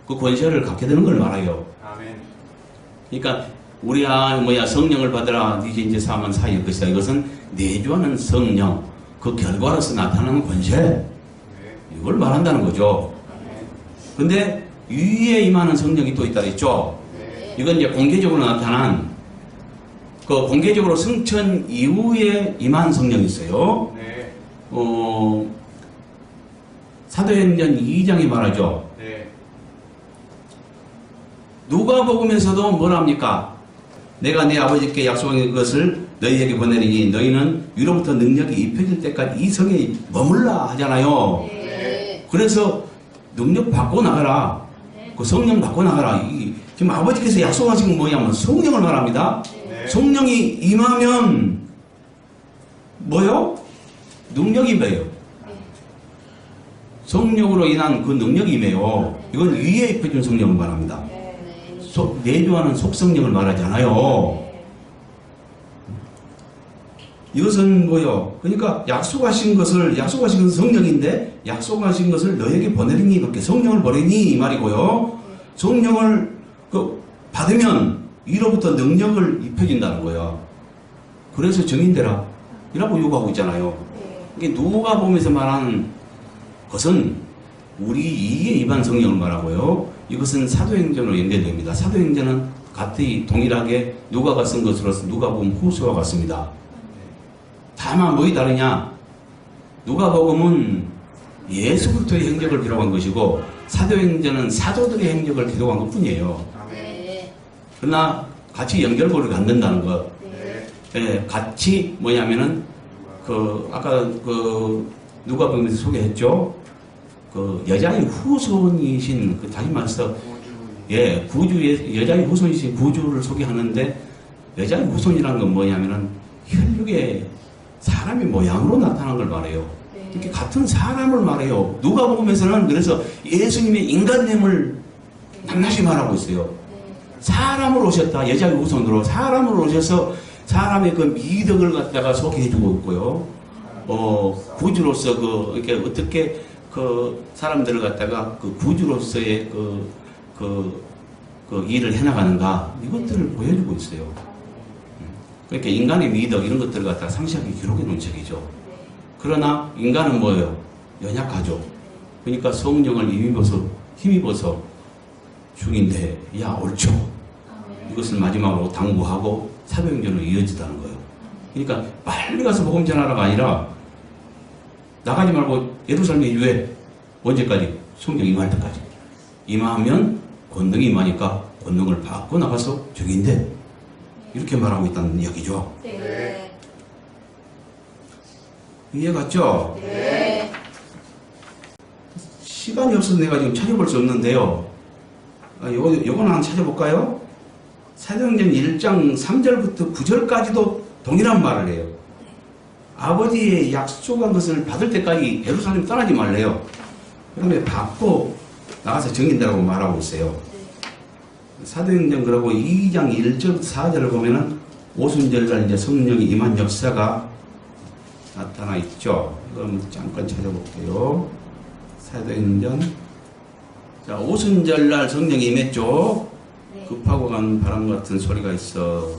그 권세를 갖게 되는 걸 말해요. 아멘. 그러니까 우리 성령을 받으라. 네 이제 사함은 사할 것이다. 이것은 내주하는 성령, 그 결과로서 나타나는 권세, 네. 이걸 말한다는 거죠. 아멘. 근데 위에 임하는 성령이 또 있다 했죠. 네. 이건 이제 공개적으로 나타난, 그 공개적으로 승천 이후에 임한 성령이 있어요. 네. 사도행전 2장에 말하죠. 네. 누가복음에서도 뭐랍니까? 내가 내 아버지께 약속한 것을 너희에게 보내리니 너희는 위로부터 능력이 입혀질 때까지 이 성에 머물라 하잖아요. 네. 그래서 능력 받고 나가라. 그 성령 받고 나가라. 지금 아버지께서 약속하신 건 뭐냐면 성령을 말합니다. 네. 성령이 임하면 뭐요? 능력이 임해요. 성령으로 인한 그 능력이 임해요. 이건 위에 입혀준 성령을 말합니다. 네. 내주하는 속성령을 말하지 않아요. 이것은 뭐요? 그러니까 약속하신 것은 성령인데 약속하신 것을 너에게 보내리니, 이렇게 성령을 보내니 이 말이고요. 성령을 받으면 위로부터 능력을 입혀진다는 거예요. 그래서 정인되라 이라고 요구하고 있잖아요. 이게 누가 보면서 말하는 것은 우리 이에 입한 성령을 말하고요. 이것은 사도행전으로 연결됩니다. 사도행전은 같이 동일하게 누가가 쓴 것으로서 누가복음 후서와 같습니다. 다만 뭐이 다르냐? 누가복음은 예수 그리스도의 행적을 기록한 것이고 사도행전은 사도들의 행적을 기록한 것뿐이에요. 아멘. 네. 그러나 같이 연결고리를 갖는다는 것. 네. 예, 같이 뭐냐면은 아까 누가복음에서 소개했죠. 여자의 후손이신 다시 말해서 구주의 여자의 후손이신 구주를 소개하는데, 여자의 후손이라는 건 뭐냐면은 혈육의 사람의 모양으로 나타난 걸 말해요. 이렇게 같은 사람을 말해요. 누가복음에서는 그래서 예수님의 인간됨을 낱낱이 말하고 있어요. 사람으로 오셨다. 여자의 후손으로 사람으로 오셔서 사람의 그 미덕을 갖다가 소개해주고 있고요. 구주로서 이렇게 어떻게 사람들을 갖다가 구주로서의 일을 해나가는가, 이것들을 보여주고 있어요. 그러니까 인간의 미덕 이런 것들을 갖다가 상세하게 기록해 놓은 책이죠. 그러나 인간은 뭐예요? 연약하죠. 그러니까 성령을 힘입어서 중인데, 옳죠. 이것을 마지막으로 당부하고 사도행전으로 이어지다는 거예요. 그러니까 빨리 가서 복음 전하라가 아니라 나가지 말고 예루살렘에 유해. 언제까지? 성령 임할 때까지. 임하면 권능이 임하니까 권능을 받고 나가서 적인데, 이렇게 말하고 있다는 이야기죠. 네. 이해 갔죠? 네. 시간이 없어서 내가 지금 찾아볼 수 없는데요. 요거는 한번 찾아볼까요? 사도행전 1장 3절부터 9절까지도 동일한 말을 해요. 아버지의 약속한 것을 받을 때까지 예루살렘 떠나지 말래요. 그러면 받고 나가서 정인다라고 말하고 있어요. 사도행전 그러고 2장 1절부터 4절을 보면은 오순절날 이제 성령이 임한 역사가 나타나 있죠. 이거 한번 잠깐 찾아볼게요. 사도행전. 자, 오순절날 성령이 임했죠. 네. 급하고 간 바람 같은 소리가 있어.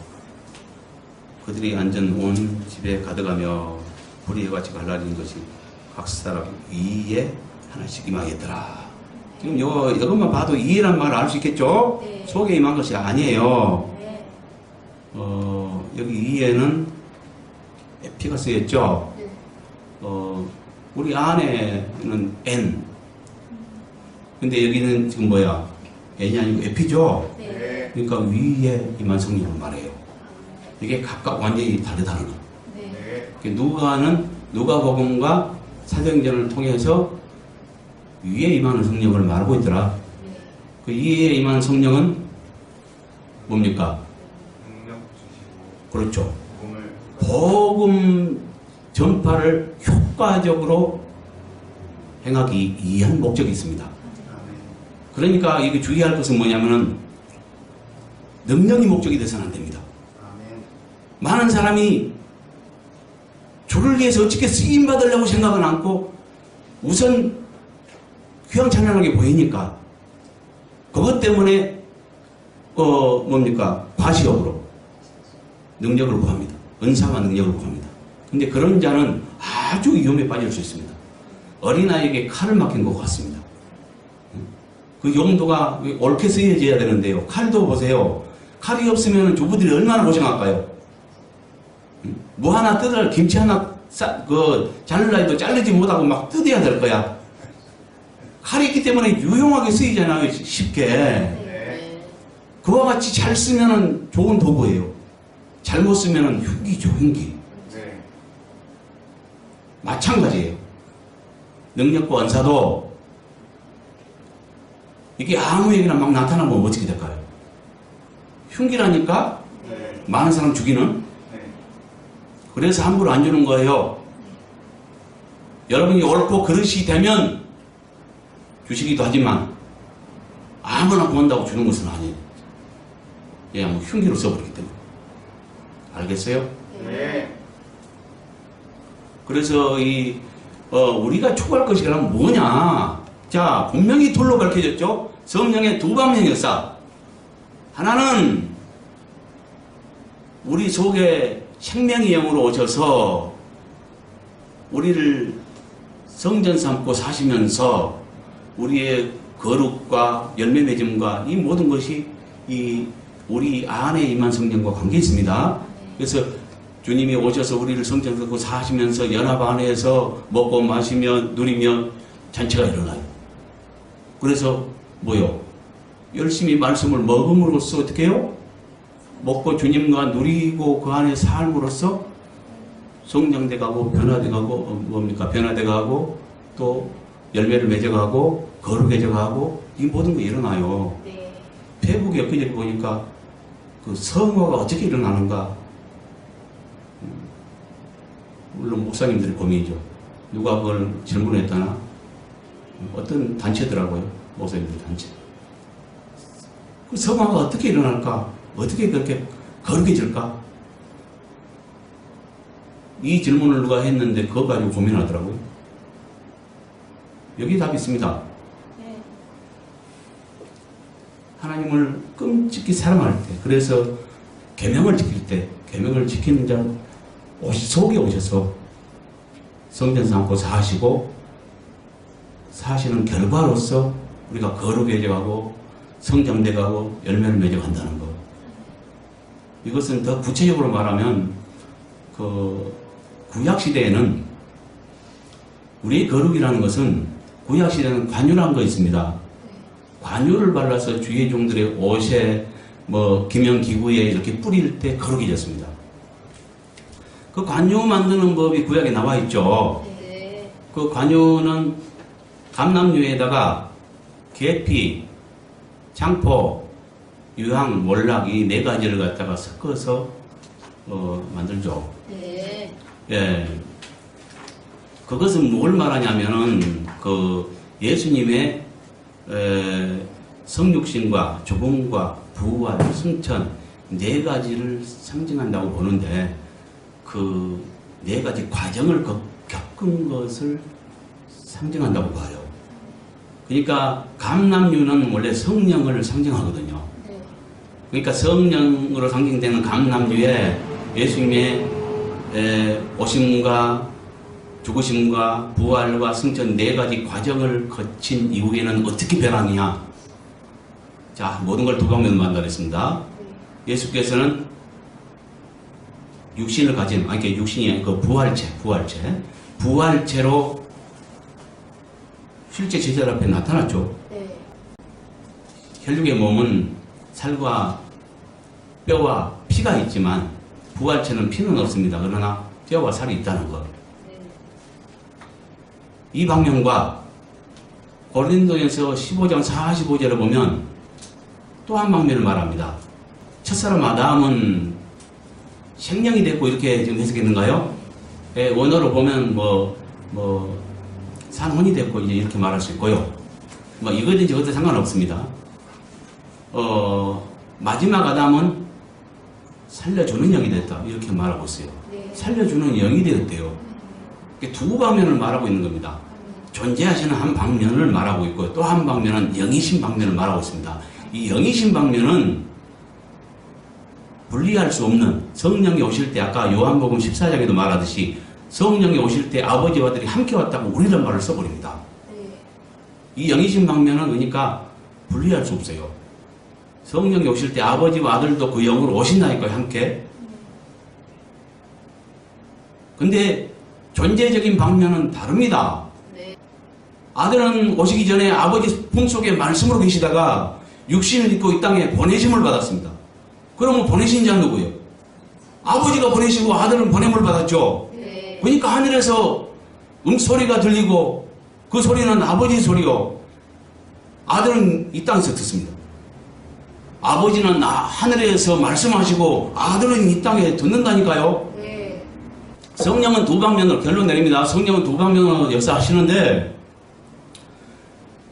그들이 앉은 온 집에 가득하며 불이 같이 갈라진 것이 각 사람 위에 하나씩 임하겠더라. 지금 이것만 봐도 이해란 말을 알 수 있겠죠? 네. 속에 임한 것이 아니에요. 네. 여기 위에는 에피가 쓰였죠? 네. 우리 안에는 N. 근데 여기는 지금 뭐야? N이 아니고 에피죠? 네. 그러니까 위에 임한 성령을 말해요. 이게 각각 완전히 다르다는 거. 네. 누가복음과 사도행전을 통해서 위에 임하는 성령을 말하고 있더라. 네. 그 위에 임하는 성령은 뭡니까? 능력 주시고 그렇죠. 복음을 복음 전파를 효과적으로 행하기 위한 목적이 있습니다. 그러니까 이게 주의할 것은 뭐냐면은 능력이 목적이 돼서는 안 됩니다. 아멘. 많은 사람이 주를 위해서 어떻게 쓰임 받으려고 생각은 않고 우선 휘황찬란하게 보이니까 그것 때문에 과시욕으로 능력을 구합니다. 은사와 능력을 구합니다. 근데 그런 자는 아주 위험에 빠질 수 있습니다. 어린아이에게 칼을 막힌 것 같습니다. 그 용도가 옳게 쓰여져야 되는데요. 칼도 보세요. 칼이 없으면 주부들이 얼마나 고생할까요? 뭐 하나 뜯을 김치 하나 자를라 해도 자르지 못하고 막 뜯어야 될 거야. 칼이 있기 때문에 유용하게 쓰이잖아요. 쉽게. 네. 그와 같이 잘 쓰면은 좋은 도구예요. 잘못 쓰면은 흉기죠, 흉기. 네. 마찬가지예요. 능력과 은사도 이게 아무에게나 막 나타나면 어떻게 될까요? 흉기라니까 네. 많은 사람 죽이는. 네. 그래서 함부로 안 주는 거예요. 여러분이 옳고 그릇이 되면 주시기도 하지만 아무나 구한다고 주는 것은 아니에요. 그냥 흉기로 써버리기 때문에. 알겠어요? 네. 그래서 우리가 추구할 것이란 뭐냐? 자, 분명히 둘로 밝혀졌죠? 성령의 두 방면 역사. 하나는 우리 속에 생명의 영으로 오셔서 우리를 성전 삼고 사시면서 우리의 거룩과 열매 맺음과 이 모든 것이 우리 안에 임한 성령과 관계 있습니다. 그래서 주님이 오셔서 우리를 성전 삼고 사시면서 연합 안에서 먹고 마시며 누리며 잔치가 일어나요. 그래서 뭐요? 열심히 말씀을 먹음으로써 어떻게 해요? 먹고 주님과 누리고 그 안에 삶으로써 성장돼 가고 변화돼 가고 변화돼 가고 또 열매를 맺어 가고 거룩해져 가고 이 모든 게 일어나요. 네. 페북에 엊그제 보니까 그 성화가 어떻게 일어나는가. 물론 목사님들의 고민이죠. 누가 그걸 질문했다나 어떤 단체더라고요. 목사님들 단체. 그 성화가 어떻게 일어날까? 어떻게 그렇게 거룩해질까? 이 질문을 누가 했는데 그거 가지고 고민하더라고요. 여기 답이 있습니다. 네. 하나님을 끔찍히 사랑할 때, 그래서 계명을 지킬 때, 계명을 지키는 자 속에 오셔서 성전 삼고 사시고 사시는 결과로서 우리가 거룩해져 가고 성장돼 가고 열매를 맺어 간다는 것. 이것은 더 구체적으로 말하면 그 구약 시대에는 우리의 거룩이라는 것은 구약 시대는 관유라는 거 있습니다. 관유를 발라서 주의 종들의 옷에 기명기구에 이렇게 뿌릴 때 거룩해졌습니다. 그 관유 만드는 법이 구약에 나와 있죠. 네. 그 관유는 감람류에다가 계피, 장포 유황, 몰락 이 네 가지를 갖다가 섞어서 만들죠. 네. 예. 그것은 뭘 말하냐면은 그 예수님의 성육신과 죽음과 부활, 승천 네 가지를 상징한다고 보는데 그 네 가지 과정을 겪은 것을 상징한다고 봐요. 그러니까 감람유는 원래 성령을 상징하거든요. 네. 그러니까 성령으로 상징되는 감람유에 예수님의 오심과 죽으심과 부활과 승천 네 가지 과정을 거친 이후에는 어떻게 변하느냐. 자, 모든 걸 두 방면으로 만나겠습니다. 예수께서는 육신을 가진, 아니, 육신이 그 부활체로 실제 제자들 앞에 나타났죠. 네. 혈육의 몸은 살과 뼈와 피가 있지만 부활체는 피는 없습니다. 그러나 뼈와 살이 있다는 것. 네. 이 방면과 고린도전서 15장 45절을 보면 또 한 방면을 말합니다. 첫사람 아담은 생명이 됐고 이렇게 지금 해석했는가요? 예, 원어로 보면 산혼이 됐고 이제 이렇게 말할 수 있고요. 뭐 이거든지 저것도 상관없습니다. 마지막 아담은 살려주는 영이 됐다 이렇게 말하고 있어요. 네. 살려주는 영이 되었대요. 두 방면을 말하고 있는 겁니다. 존재하시는 한 방면을 말하고 있고 또 한 방면은 영이신 방면을 말하고 있습니다. 이 영이신 방면은 분리할 수 없는 성령이 오실 때 아까 요한복음 14장에도 말하듯이 성령이 오실 때 아버지와 아들이 함께 왔다고 우리란 말을 써버립니다. 네. 이 영이신 방면은 그러니까 분리할 수 없어요. 성령이 오실 때 아버지와 아들도 그 영으로 오신다니까요, 함께. 근데 존재적인 방면은 다릅니다. 네. 아들은 오시기 전에 아버지 품속에 말씀으로 계시다가 육신을 입고 이 땅에 보내심을 받았습니다. 그러면 보내신 자는 누구예요? 아버지가 보내시고 아들은 보냄을 받았죠. 네. 그러니까 하늘에서 소리가 들리고 그 소리는 아버지 소리요. 아들은 이 땅에서 듣습니다. 아버지는 하늘에서 말씀하시고 아들은 이 땅에 듣는다니까요. 네. 성령은 두 방면으로 결론 내립니다. 성령은 두 방면으로 역사하시는데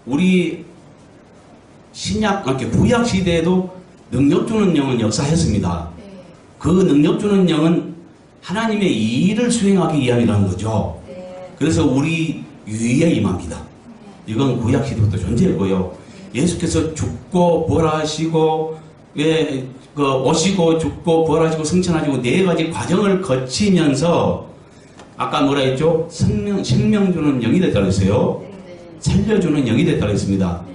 우리 신약, 구약 시대에도 능력 주는 영은 역사했습니다. 네. 그 능력 주는 영은 하나님의 일을 수행하기 위함이라는 거죠. 네. 그래서 우리 위에 임합니다. 이건 구약 시대부터 존재했고요. 예수께서 죽고 부활하시고 오시고 죽고 부활하시고 승천하시고 네 가지 과정을 거치면서 아까 뭐라 했죠? 생명 주는 영이 됐다고 했어요. 네. 살려주는 영이 됐다고 했습니다. 네.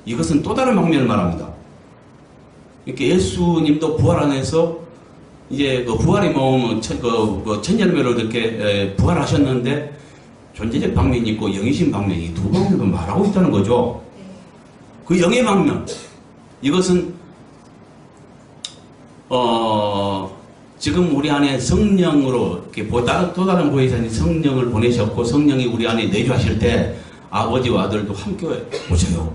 이것은 또 다른 방면을 말합니다. 이렇게 예수님도 부활 안에서 이제 그 부활이 천년매로 이렇게 부활하셨는데 존재적 방면이 있고 영이신 방면이 두 방면을 말하고 있다는 거죠. 그 영의 방면 이것은 지금 우리 안에 성령으로 이렇게 또 다른 보혜사님 성령을 보내셨고 성령이 우리 안에 내주하실 때 아버지와 아들도 함께 오세요.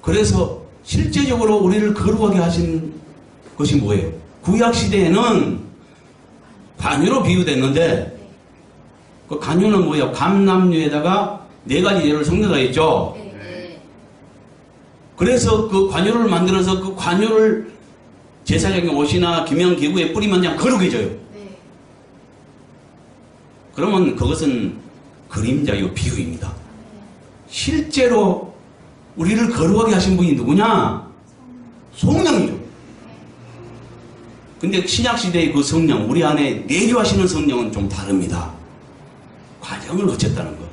그래서 실제적으로 우리를 거룩하게 하신 것이 뭐예요? 구약 시대에는 관유로 비유됐는데 그 관유는 뭐예요? 감람유에다가 네 가지 예를 섞는다 했죠. 네. 그래서 그 관유를 만들어서 그 관유를 제사장의 옷이나 기명기구에 뿌리면 그냥 거룩해져요. 네. 그러면 그것은 그림자요 비유입니다. 실제로 우리를 거룩하게 하신 분이 누구냐? 성령이죠. 근데 신약시대의 그 성령, 우리 안에 내주하시는 성령은 좀 다릅니다. 과정을 거쳤다는 거.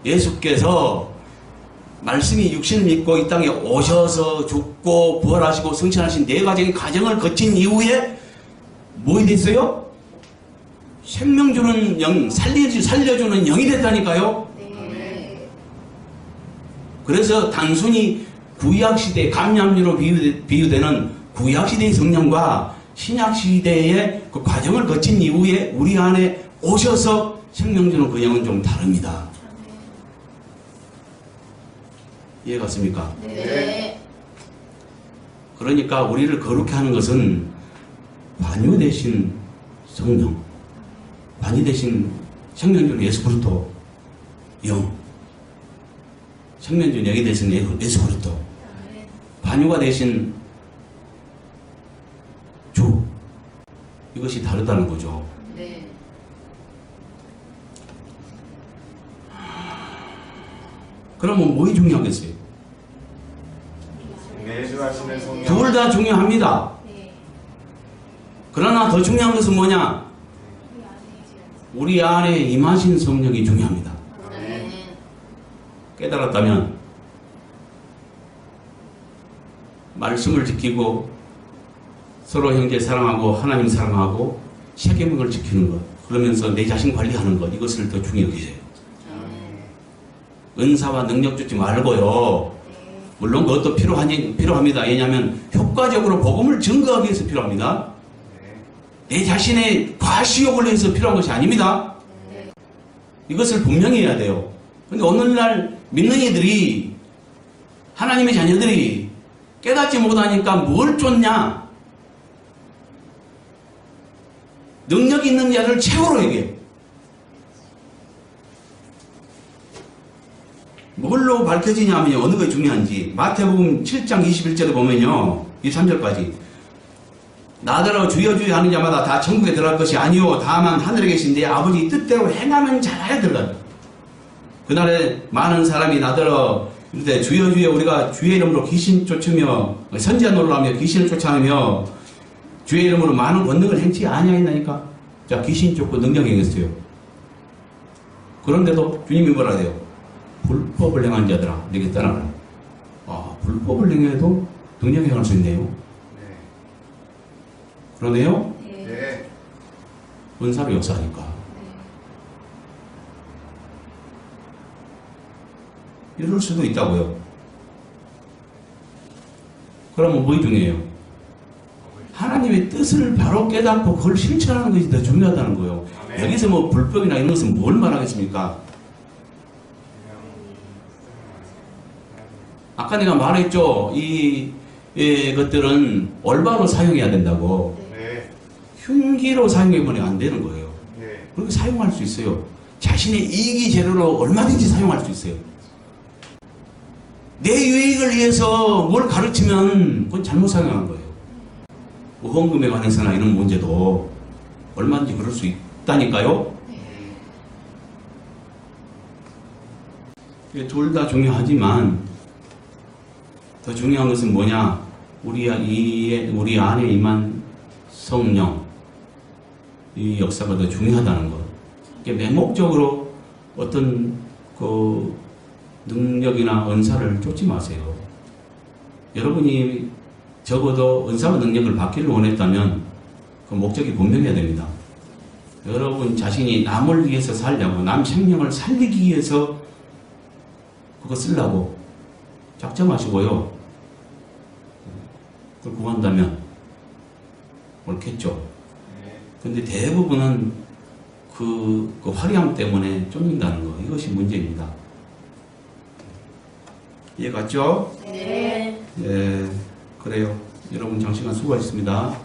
예수께서 말씀이 육신을 입고 이 땅에 오셔서 죽고 부활하시고 승천하신 네 가지 과정을 거친 이후에 뭐 됐어요? 생명 주는 영, 살려주는 영이 됐다니까요. 네. 그래서 단순히 구약시대 감람유로 비유되는 구약시대의 성령과 신약시대의 그 과정을 거친 이후에 우리 안에 오셔서 생명 주는 그 영은 좀 다릅니다. 이해 갔습니까? 네. 그러니까 우리를 거룩해 하는 것은 관유 대신 성령, 관유 대신 생명중 예수 그리스도 영, 생명중 영이 대신 예수 그리스도, 관유가 대신 주, 이것이 다르다는 거죠. 네. 그러면 뭐가 중요하겠어요? 내주하시는 성령. 둘 다 중요합니다. 그러나 더 중요한 것은 뭐냐? 우리 안에 임하신 성령이 중요합니다. 아멘. 깨달았다면 말씀을 지키고 서로 형제 사랑하고 하나님 사랑하고 세계명을 지키는 것, 그러면서 내 자신 관리하는 것, 이것을 더 중요히 여기세요. 은사와 능력 주지 말고요. 물론 그것도 필요합니다. 왜냐하면 효과적으로 복음을 증거하기 위해서 필요합니다. 내 자신의 과시욕을 위해서 필요한 것이 아닙니다. 이것을 분명히 해야 돼요. 근데 오늘날 믿는 이들이, 하나님의 자녀들이 깨닫지 못하니까 뭘 쫓냐? 능력 있는 자를 최고로 얘기해요. 뭘로 밝혀지냐면요, 어느 것이 중요한지. 마태복음 7장 21절에 보면요, 23절까지. 나더러 주여 주여 하는 자마다 다 천국에 들어갈 것이 아니오, 다만 하늘에 계신 내 아버지 뜻대로 행하는 자라야 들어가요. 그날에 많은 사람이 나더러 이르되 주여 주여 우리가 주의 이름으로 귀신 쫓으며 선지자 노릇하며 귀신을 쫓아내며 주의 이름으로 많은 권능을 행치 아니하였나니까. 자, 귀신 쫓고 능력 행했어요. 그런데도 주님이 뭐라 해요? 불법을 행한 자들아 내게 따라가라. 아, 불법을 행해도 능력 행할 수 있네요. 그러네요. 네. 은사로 역사하니까. 이럴 수도 있다고요. 그러면 뭐가 중요해요? 하나님의 뜻을 바로 깨닫고 그걸 실천하는 것이 더 중요하다는 거예요. 아멘. 여기서 뭐 불법이나 이런 것은 뭘 말하겠습니까? 아까 내가 말했죠. 이 것들은 올바로 사용해야 된다고. 네. 흉기로 사용해보면 안 되는 거예요. 네. 그렇게 사용할 수 있어요. 자신의 이익이 재료로 얼마든지 사용할 수 있어요. 내 유익을 위해서 뭘 가르치면 그건 잘못 사용한 거예요. 뭐 헌금에 관해서나 이런 문제도 얼마든지 그럴 수 있다니까요. 둘 다 중요하지만 더 중요한 것은 뭐냐? 우리 안에 임한 성령, 이 역사가 더 중요하다는 것. 이게 맹목적으로 어떤 그 능력이나 은사를 쫓지 마세요. 여러분이 적어도 은사와 능력을 받기를 원했다면 그 목적이 분명해야 됩니다. 여러분 자신이 남을 위해서 살려고, 남 생명을 살리기 위해서 그거 쓰려고 작정하시고요. 그걸 구한다면 옳겠죠. 근데 대부분은 그 화려함 때문에 쫓는다는 거, 이것이 문제입니다. 이해 갔죠? 네. 예, 그래요. 여러분 장시간 수고하셨습니다.